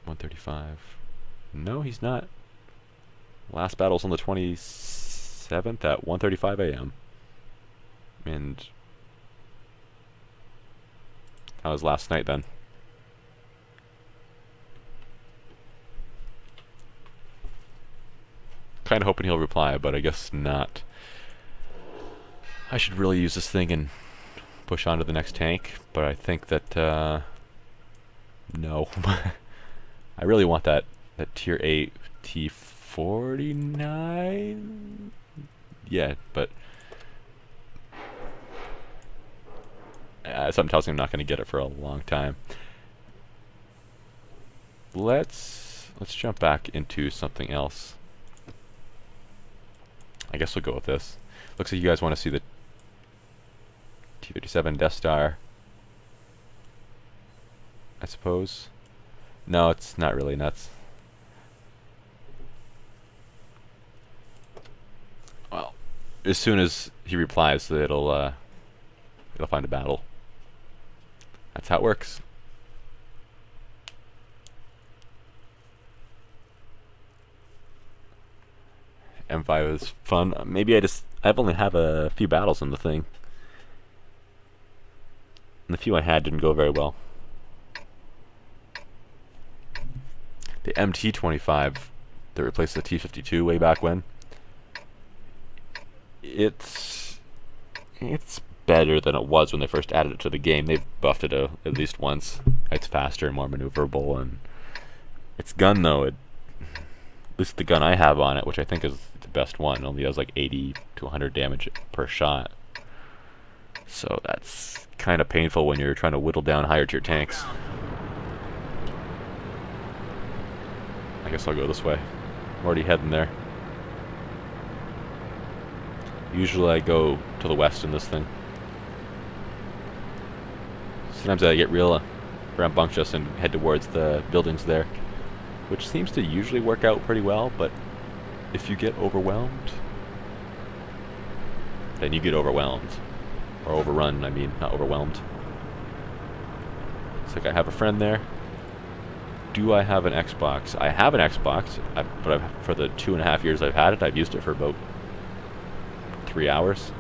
135. No, he's not. Last battle's on the 27th at 1:35 a.m. And that was last night then. Kind of hoping he'll reply, but I guess not. I should really use this thing and push on to the next tank, but I think that no. I really want that tier 8 T49. Yeah, but something tells me I'm not going to get it for a long time. Let's jump back into something else. I guess we'll go with this. Looks like you guys want to see the T-37 Death Star, I suppose. No, it's not really nuts. Well, as soon as he replies, it'll find a battle. That's how it works. M5 was fun. Maybe I've only have a few battles in the thing. And the few I had didn't go very well. The MT25 that replaced the T52 way back when, it's better than it was when they first added it to the game. They've buffed it at least once. It's faster and more maneuverable, and its gun though, at least the gun I have on it, which I think is the best one, only does like 80 to 100 damage per shot. So that's kind of painful when you're trying to whittle down higher tier tanks. I guess I'll go this way. I'm already heading there. Usually I go to the west in this thing. Sometimes I get real rambunctious and head towards the buildings there, which seems to usually work out pretty well, but if you get overwhelmed, then you get overwhelmed. Or overrun, I mean, not overwhelmed. Looks like I have a friend there. Do I have an Xbox? I have an Xbox, but for the 2.5 years I've had it, I've used it for about 3 hours.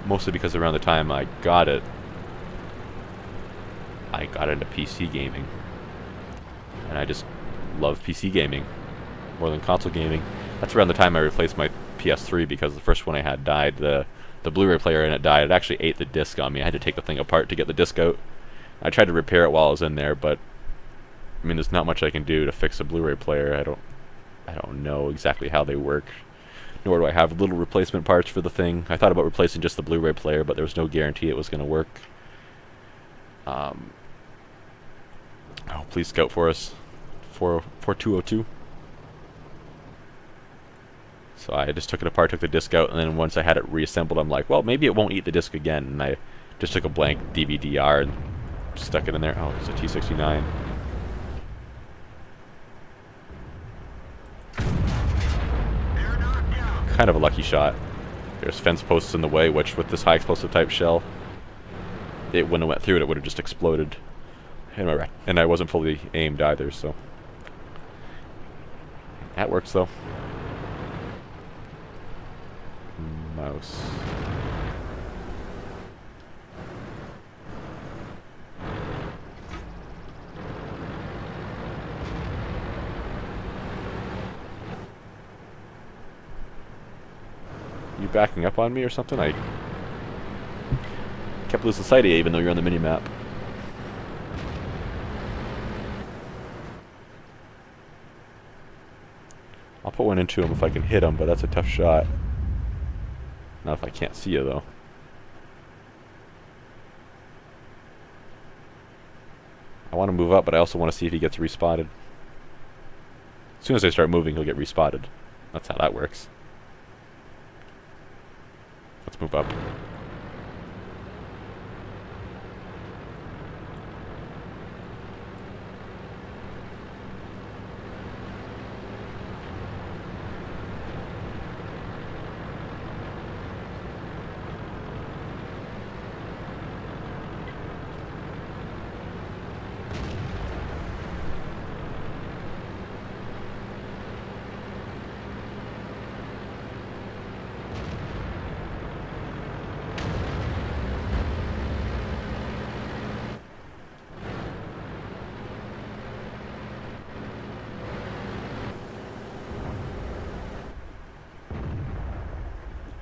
Mostly because around the time I got it, I got into PC gaming. And I just love PC gaming more than console gaming. That's around the time I replaced my PS3 because the first one I had died. The Blu-ray player in it died. It actually ate the disc on me. I had to take the thing apart to get the disc out. I tried to repair it while I was in there, but I mean, there's not much I can do to fix a Blu-ray player. I don't know exactly how they work, nor do I have little replacement parts for the thing. I thought about replacing just the Blu-ray player, but there was no guarantee it was going to work. Oh, please scout for us. 4202. So I just took it apart, took the disc out, and then once I had it reassembled, I'm like, well, maybe it won't eat the disc again. And I just took a blank DVD-R and stuck it in there. Oh, it's a T69. Kind of a lucky shot. There's fence posts in the way, which with this high explosive type shell, it wouldn't have went through it, it would have just exploded. And I wasn't fully aimed either, so that works though. Mouse. You backing up on me or something? I kept losing sight of you even though you're on the mini-map. I'll put one into him if I can hit him, but that's a tough shot. Not if I can't see you, though. I want to move up, but I also want to see if he gets respotted. As soon as I start moving, he'll get respotted. That's how that works. Let's move up.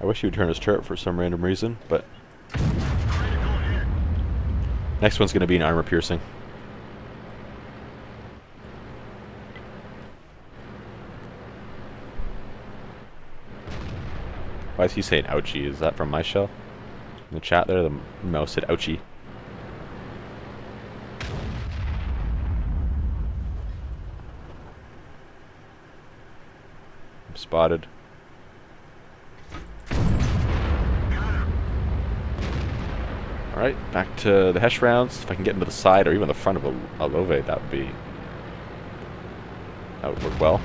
I wish he would turn his turret for some random reason, but... Next one's going to be an armor piercing. Why is he saying ouchie? Is that from my shell? In the chat there, the mouse said ouchie. I'm spotted. Alright, back to the Hesh rounds. If I can get into the side or even the front of a Love, that would work well.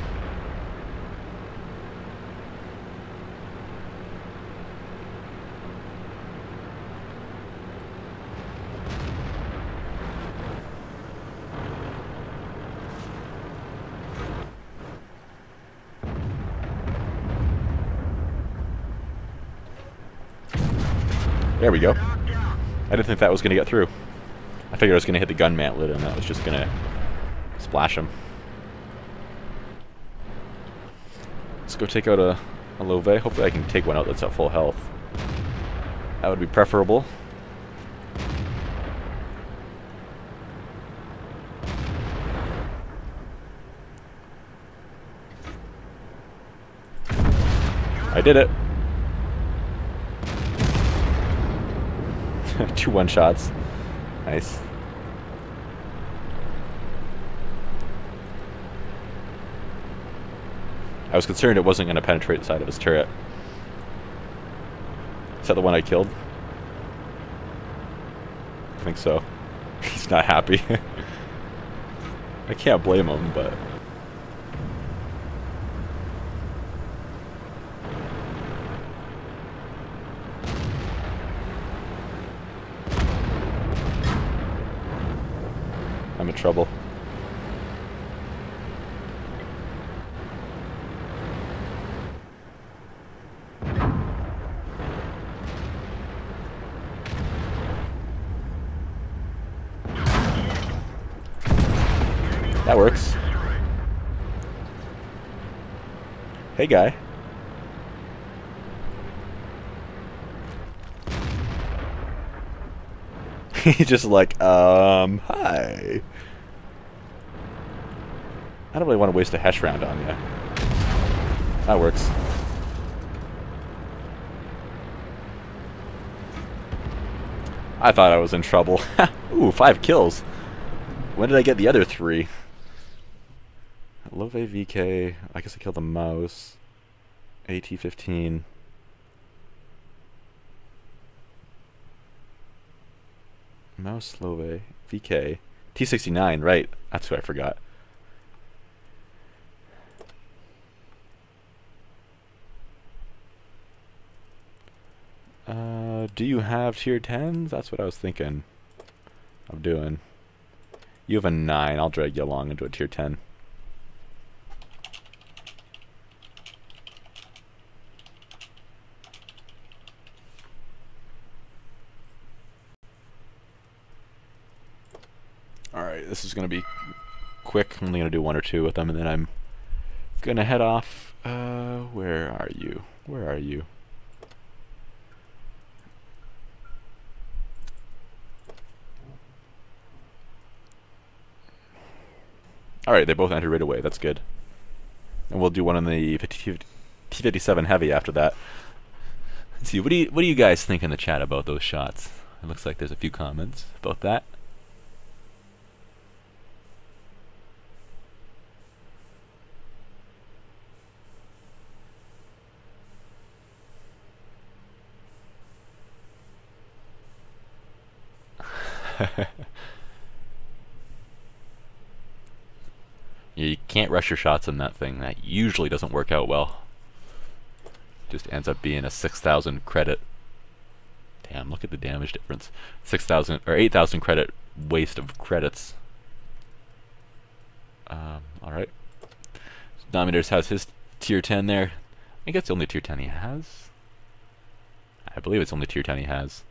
There we go. I didn't think that was going to get through. I figured I was going to hit the gun mantlet and that was just going to splash him. Let's go take out a Love. Hopefully I can take one out that's at full health. That would be preferable. I did it. 2 one-shots. Nice. I was concerned it wasn't going to penetrate the side of his turret. Is that the one I killed? I think so. He's not happy. I can't blame him, but... I'm in trouble. That works. Hey, guy. He's just like, hi. I don't really want to waste a Hesh round on you. That works. I thought I was in trouble. Ooh, 5 kills. When did I get the other 3? Love VK. I guess I killed the mouse. AT-15. Mouse, Love, VK. T-69, right. That's who I forgot. Do you have tier 10s? That's what I was thinking of doing. You have a 9. I'll drag you along into a tier 10. Alright, this is going to be quick. I'm only going to do 1 or 2 with them, and then I'm going to head off. Where are you? Where are you? Alright, they both entered right away. That's good. And we'll do one on the T-57 Heavy after that. Let's see, what do you guys think in the chat about those shots? It looks like there's a few comments about that. You can't rush your shots on that thing. That usually doesn't work out well. Just ends up being a 6,000 credit. Damn, look at the damage difference. 6,000 or 8,000 credit waste of credits. Alright. Dominators has his tier 10 there. I think it's the only tier 10 he has. I believe it's only tier 10 he has.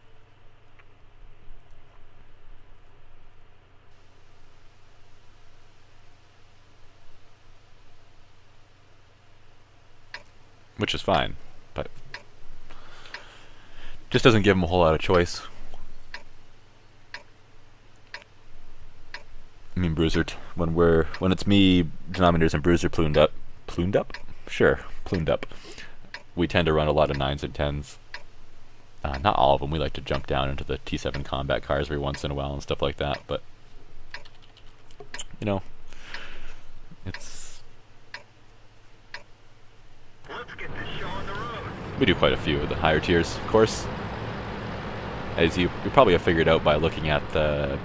Which is fine, but just doesn't give him a whole lot of choice. I mean, Bruiser, when it's me, Denominators, and Bruiser plumed up? Sure, plumed up. We tend to run a lot of 9s and 10s. Not all of them. We like to jump down into the T7 combat cars every once in a while and stuff like that, but you know, it's Let's get this show on the road. we do quite a few of the higher tiers, of course. As you probably have figured out by looking at the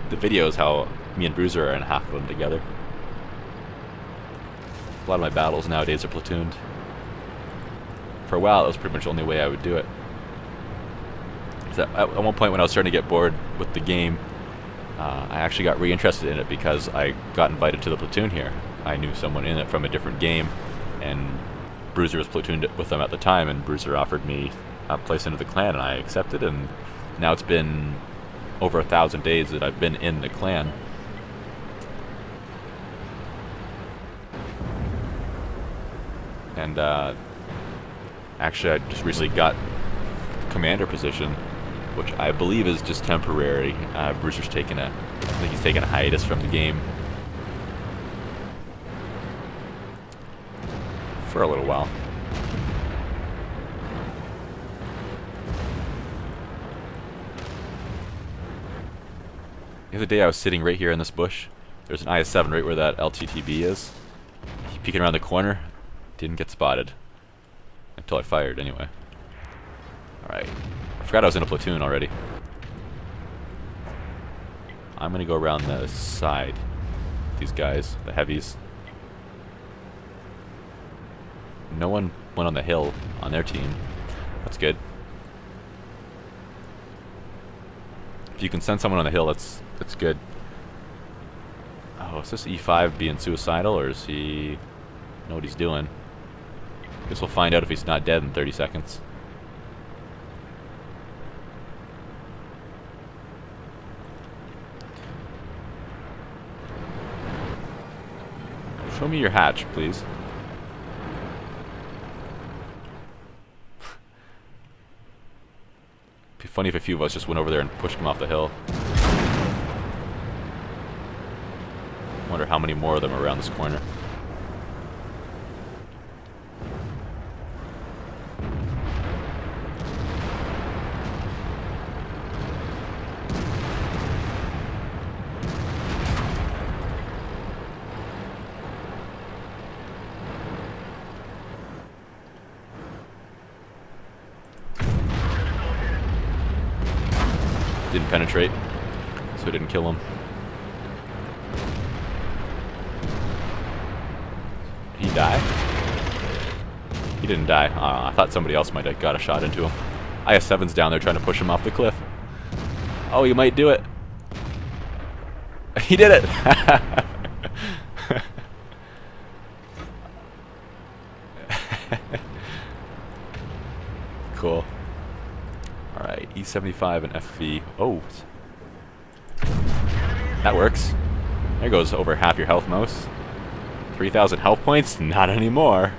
videos, how me and Bruiser are in half of them together. A lot of my battles nowadays are platooned. For a while, it was pretty much the only way I would do it. At one point when I was starting to get bored with the game, I actually got reinterested in it because I got invited to the platoon here. I knew someone in it from a different game, and Bruiser was platooned with them at the time, and Bruiser offered me a place into the clan, and I accepted, and now it's been over 1,000 days that I've been in the clan. And actually I just recently got commander position, which I believe is just temporary. Bruiser's taken I think he's taken a hiatus from the game for a little while. The other day I was sitting right here in this bush. There's an IS-7 right where that LTTB is. Peeking around the corner, didn't get spotted. Until I fired, anyway. Alright. I forgot I was in a platoon already. I'm gonna go around the side. These guys, the heavies. No one went on the hill on their team. That's good. If you can send someone on the hill, that's good. Oh, is this E5 being suicidal, or does he know what he's doing? Guess we'll find out if he's not dead in 30 seconds. Show me your hatch, please. It'd be funny if a few of us just went over there and pushed him off the hill. Wonder how many more of them are around this corner. Didn't penetrate, so it didn't kill him. Did he die? He didn't die. I thought somebody else might have got a shot into him. IS-7's down there trying to push him off the cliff. Oh, he might do it. He did it! Cool. Alright, E75 and FV. Oh. That works. There goes over half your health, mouse. 3,000 health points? Not anymore.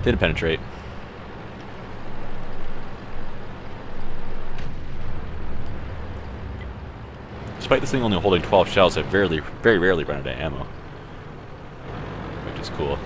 Didn't penetrate. Despite this thing only holding 12 shells, I very rarely run out of ammo. Which is cool.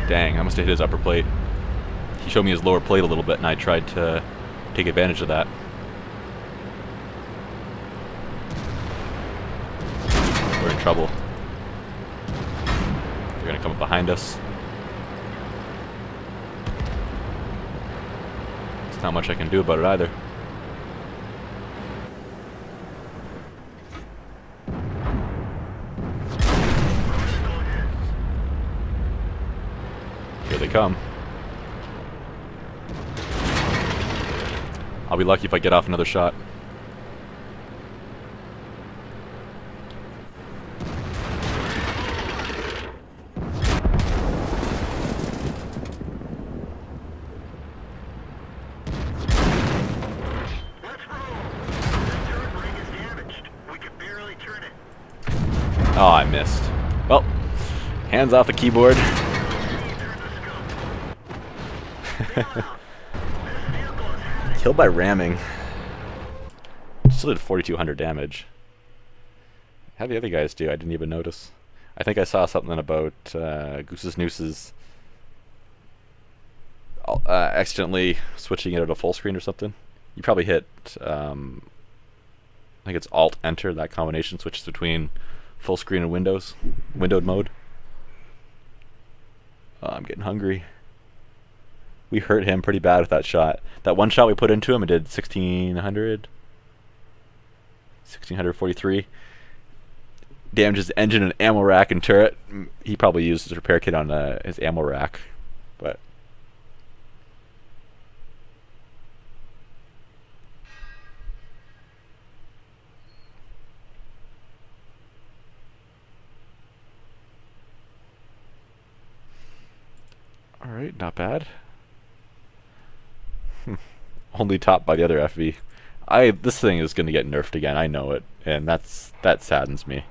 Dang, I must have hit his upper plate. He showed me his lower plate a little bit, and I tried to take advantage of that. We're in trouble. They're gonna come up behind us. There's not much I can do about it either. Here they come. I'll be lucky if I get off another shot. Oh, I missed. Well, hands off the keyboard. Killed by ramming. Still did 4,200 damage. How'd the other guys do? I didn't even notice. I think I saw something about Goose's Nooses accidentally switching it to full screen or something. You probably hit, I think it's Alt-Enter, that combination switches between full screen and windowed mode. Oh, I'm getting hungry. We hurt him pretty bad with that shot. That one shot we put into him, it did 1,643. Damages the engine and ammo rack and turret. He probably used his repair kit on his ammo rack, but all right, not bad. Only topped by the other FV. This thing is going to get nerfed again. I know it, and that saddens me.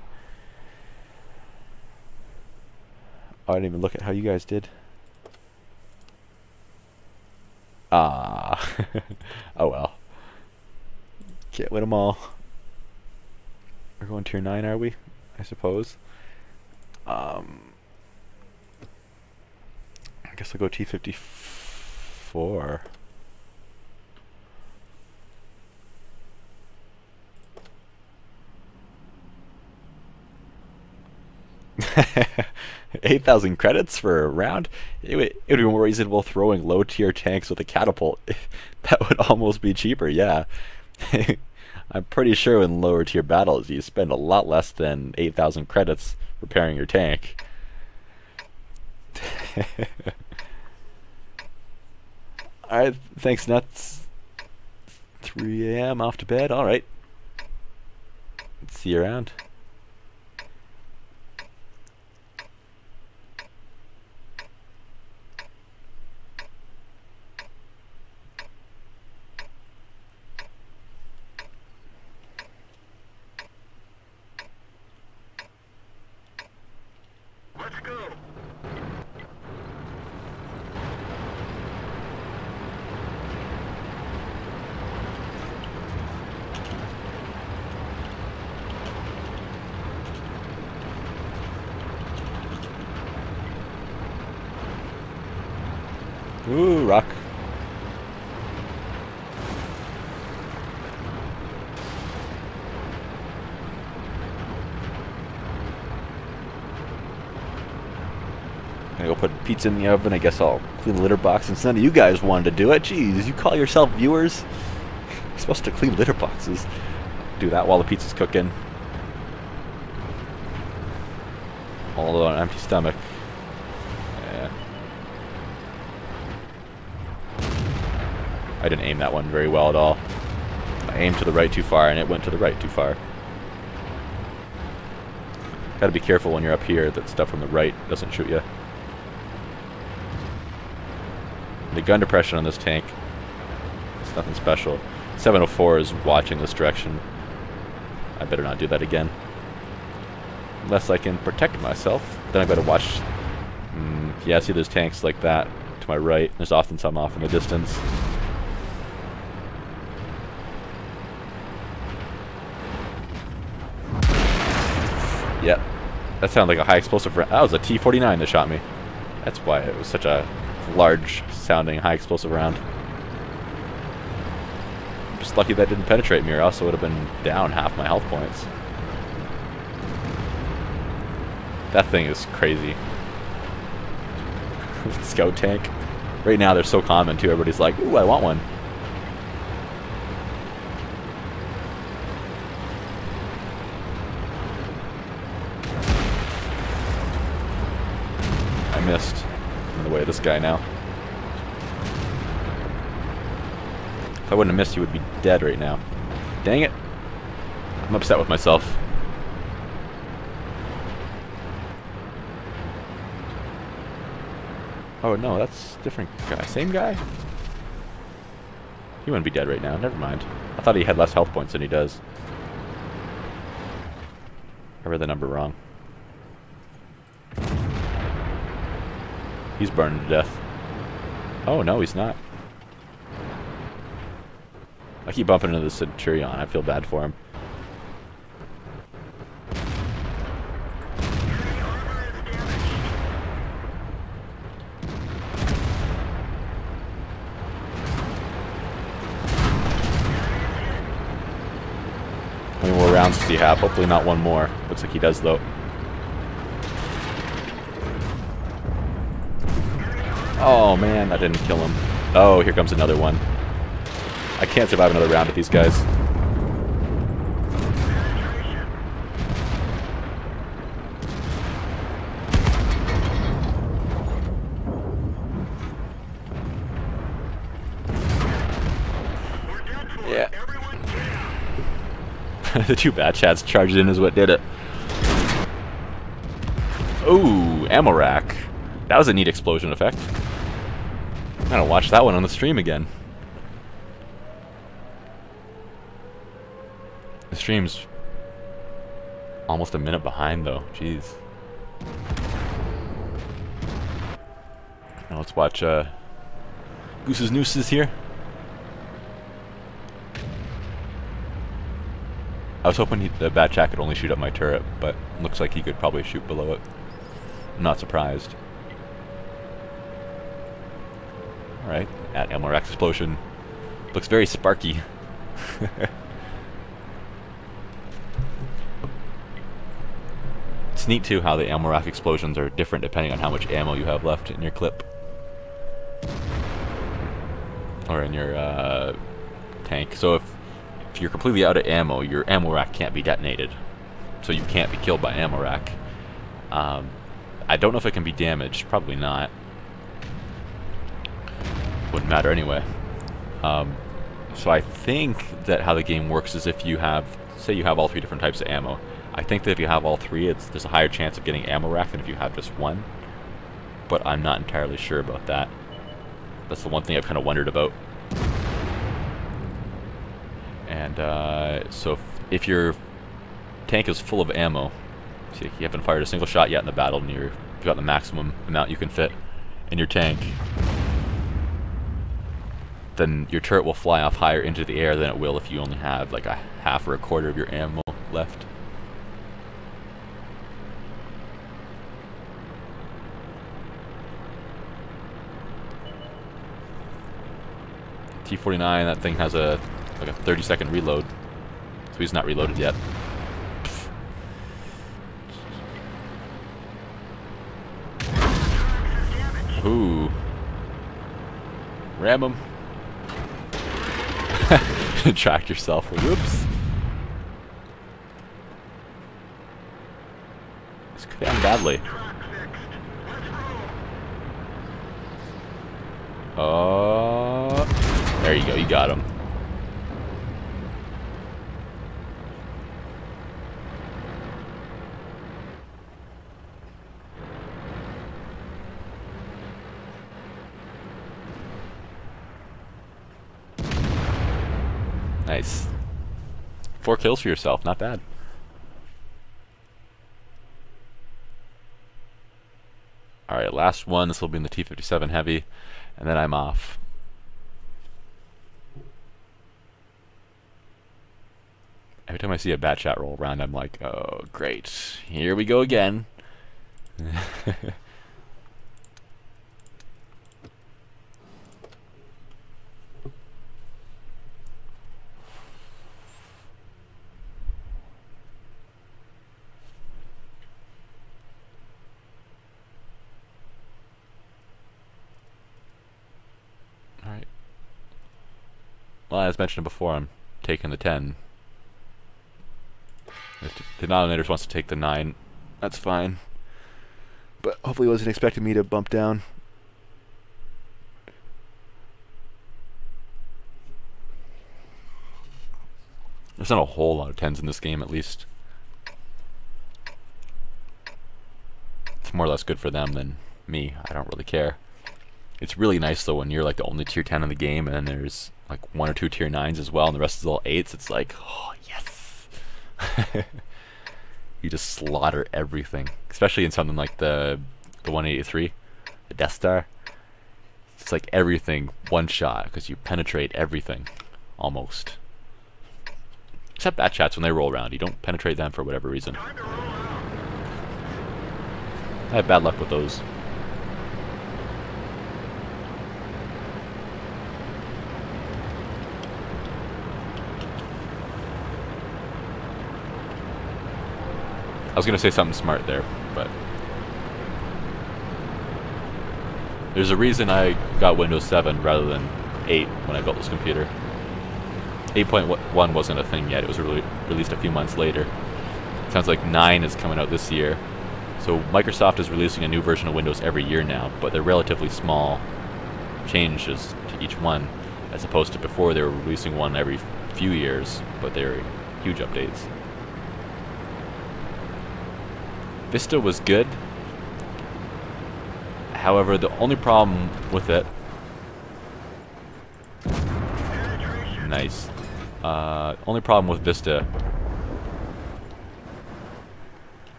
Oh, I didn't even look at how you guys did. Ah, oh well. Can't win them all. We're going tier 9, are we? I suppose. I guess I'll go T54. $8,000 credits for a round? It would be more reasonable throwing low tier tanks with a catapult. That would almost be cheaper, yeah. I'm pretty sure in lower tier battles you spend a lot less than 8,000 credits repairing your tank. Alright, thanks Nuts. 3 AM off to bed, alright. See you around. Let's go. Ooh, rock. Gonna go put pizza in the oven. I guess I'll clean the litter box since none of you guys wanted to do it. Jeez, you call yourself viewers? You're supposed to clean litter boxes. Do that while the pizza's cooking. Although on an empty stomach. Yeah. I didn't aim that one very well at all. I aimed to the right too far, and it went to the right too far. Gotta be careful when you're up here that stuff from the right doesn't shoot you. The gun depression on this tank, it's nothing special. 704 is watching this direction. I better not do that again. Unless I can protect myself, then I better watch. Yeah, see there's tanks like that to my right. There's often some off in the distance. Yep, that sounded like a high explosive round. That was a T-49 that shot me. That's why it was such a large sounding high explosive round. I'm just lucky that didn't penetrate me, or else I would have been down half my health points. That thing is crazy. Scout tank. Right now they're so common too, everybody's like, ooh, I want one. I missed. I'm in the way of this guy now. If I wouldn't have missed, he would be dead right now. Dang it. I'm upset with myself. Oh no, that's a different guy. Same guy? He wouldn't be dead right now. Never mind. I thought he had less health points than he does. I read the number wrong. He's burning to death. Oh no, he's not. I keep bumping into the Centurion. I feel bad for him. How many more rounds does he have? Hopefully not one more. Looks like he does though. Oh man, that didn't kill him. Oh, here comes another one. I can't survive another round with these guys. Yeah. The two bad chats charged in is what did it. Ooh, ammo rack. That was a neat explosion effect. I'm gonna watch that one on the stream again. The stream's almost a minute behind though. Jeez. Now let's watch Goose's Nooses here. I was hoping the bad chat could only shoot up my turret, but looks like he could probably shoot below it. I'm not surprised. Alright, at ammo rack explosion. Looks very sparky. It's neat too how the ammo rack explosions are different depending on how much ammo you have left in your clip. Or in your tank. So if you're completely out of ammo, your ammo rack can't be detonated. So you can't be killed by ammo rack. I don't know if it can be damaged. Probably not. Wouldn't matter anyway. So I think that how the game works is if you have, say you have all three different types of ammo. I think that if you have all three, there's a higher chance of getting ammo rack than if you have just one. But I'm not entirely sure about that. That's the one thing I've kind of wondered about. And so if your tank is full of ammo, see, you haven't fired a single shot yet in the battle, and you've got the maximum amount you can fit in your tank, then your turret will fly off higher into the air than it will if you only have like a half or a quarter of your ammo left. T-49, that thing has a 30-second reload, so he's not reloaded yet. Ooh. Ram him. Track yourself. Whoops. Damn badly. There you go, you got him. Nice. 4 kills for yourself, not bad. Alright, last one. This will be in the T-57 Heavy, and then I'm off. Every time I see a bat chat roll around, I'm like, oh, great. Here we go again. Alright. Well, as mentioned before, I'm taking the 10. If the denominators wants to take the 9, that's fine. But hopefully he wasn't expecting me to bump down. There's not a whole lot of 10s in this game, at least. It's more or less good for them than me. I don't really care. It's really nice though when you're like the only tier 10 in the game and then there's like 1 or 2 tier 9s as well and the rest is all 8s. It's like, oh yes. You just slaughter everything, especially in something like the 183, the Death Star. It's like everything one shot because you penetrate everything, almost. Except bat chats when they roll around, you don't penetrate them for whatever reason. I have bad luck with those. I was gonna say something smart there, but there's a reason I got Windows 7 rather than 8 when I built this computer. 8.1 wasn't a thing yet, it was released a few months later. Sounds like 9 is coming out this year. So Microsoft is releasing a new version of Windows every year now, but they're relatively small changes to each one, as opposed to before they were releasing one every few years, but they're huge updates. Vista was good. However, the only problem with it... Nice. Only problem with Vista...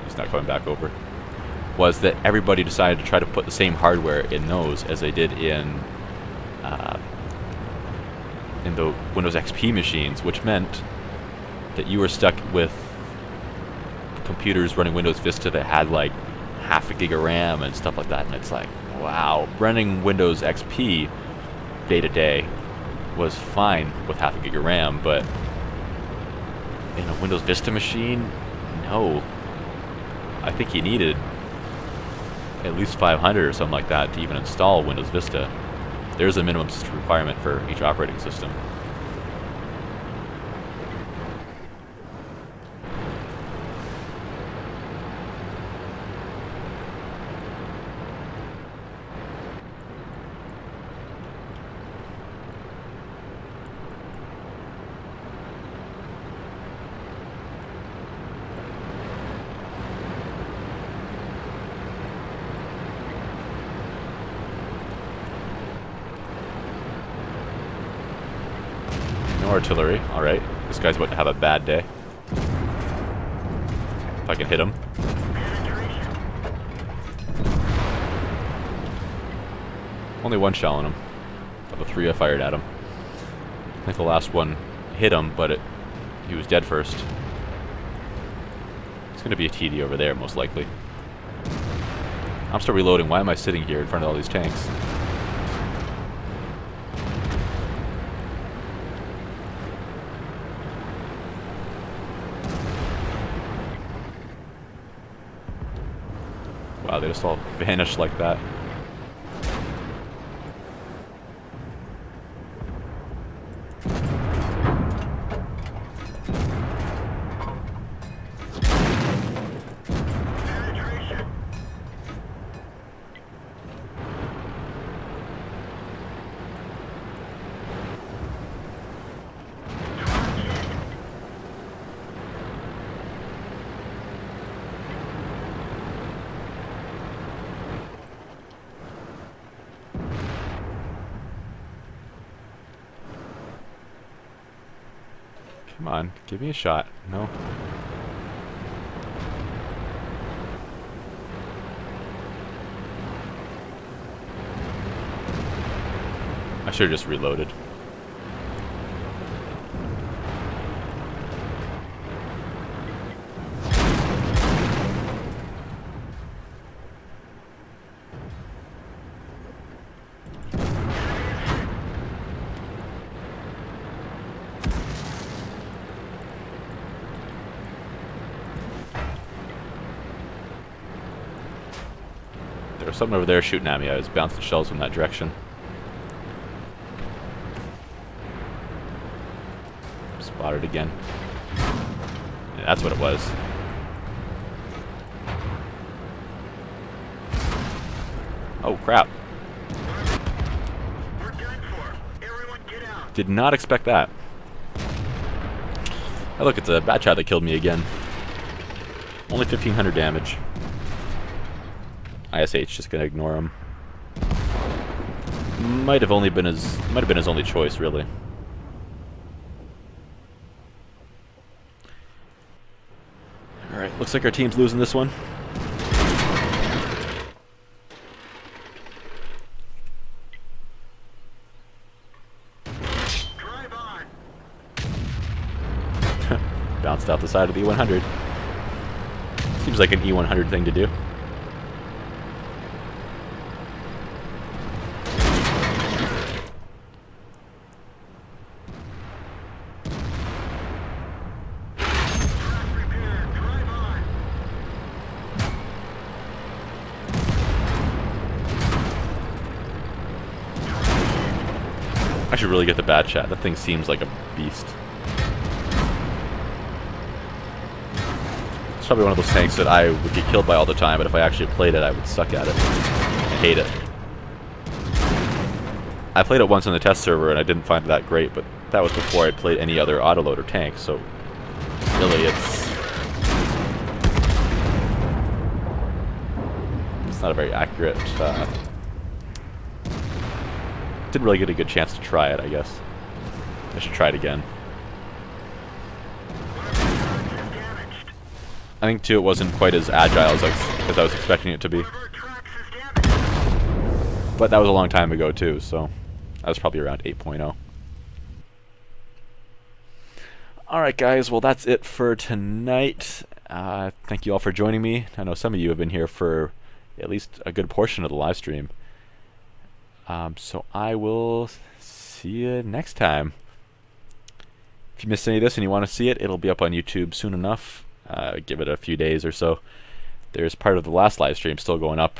He's not coming back over. Was that everybody decided to try to put the same hardware in those as they did in the Windows XP machines, which meant that you were stuck with computers running Windows Vista that had like half a gig of RAM and stuff like that, and it's like, wow, running Windows XP day to day was fine with half a gig of RAM, but in a Windows Vista machine, no. I think you needed at least 500 or something like that to even install Windows Vista. There's a minimum requirement for each operating system. No artillery. Alright. This guy's about to have a bad day. If I can hit him. Only one shell on him. Of the 3 I fired at him. I think the last one hit him, but he was dead first. It's going to be a TD over there, most likely. I'm still reloading. Why am I sitting here in front of all these tanks? Wow, they just all vanished like that. Come on, give me a shot. No. I should have just reloaded. There was something over there shooting at me. I was bouncing shells in that direction. Spotted again. Yeah, that's what it was. Oh crap. We're done for. Everyone get out. Did not expect that. Oh look, it's a bat shot that killed me again. Only 1500 damage. ISH just gonna ignore him. Might have been his only choice, really. Alright, looks like our team's losing this one. Drive on. Bounced out the side of the E100. Seems like an E100 thing to do. I should really get the bad chat. That thing seems like a beast. It's probably one of those tanks that I would get killed by all the time, but if I actually played it, I would suck at it. I hate it. I played it once on the test server, and I didn't find it that great, but that was before I'd played any other autoloader tank, so really it's not a very accurate... didn't really get a good chance to try it, I guess. I should try it again. I think, too, it wasn't quite as agile as I was expecting it to be. But that was a long time ago, too, so that was probably around 8.0. Alright, guys, well, that's it for tonight. Thank you all for joining me. I know some of you have been here for at least a good portion of the live stream. So I will see you next time. If you missed any of this and you want to see it, it'll be up on YouTube soon enough. Give it a few days or so. There's part of the last live stream still going up,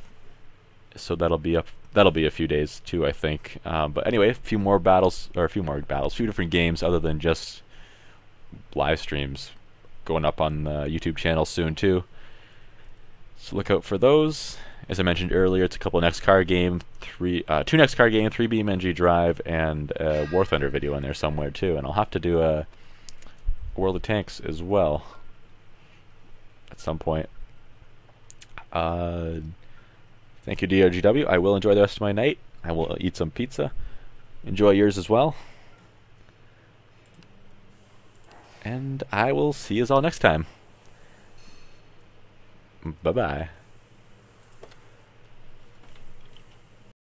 so that'll be up. That'll be a few days too, I think. But anyway, a few different games other than just live streams going up on the YouTube channel soon too. So look out for those. As I mentioned earlier, it's a couple next car game, two next car game, 3 BeamNG Drive, and a War Thunder video in there somewhere too. And I'll have to do a World of Tanks as well at some point. Thank you, DRGW. I will enjoy the rest of my night. I will eat some pizza. Enjoy yours as well. And I will see you all next time. Bye-bye.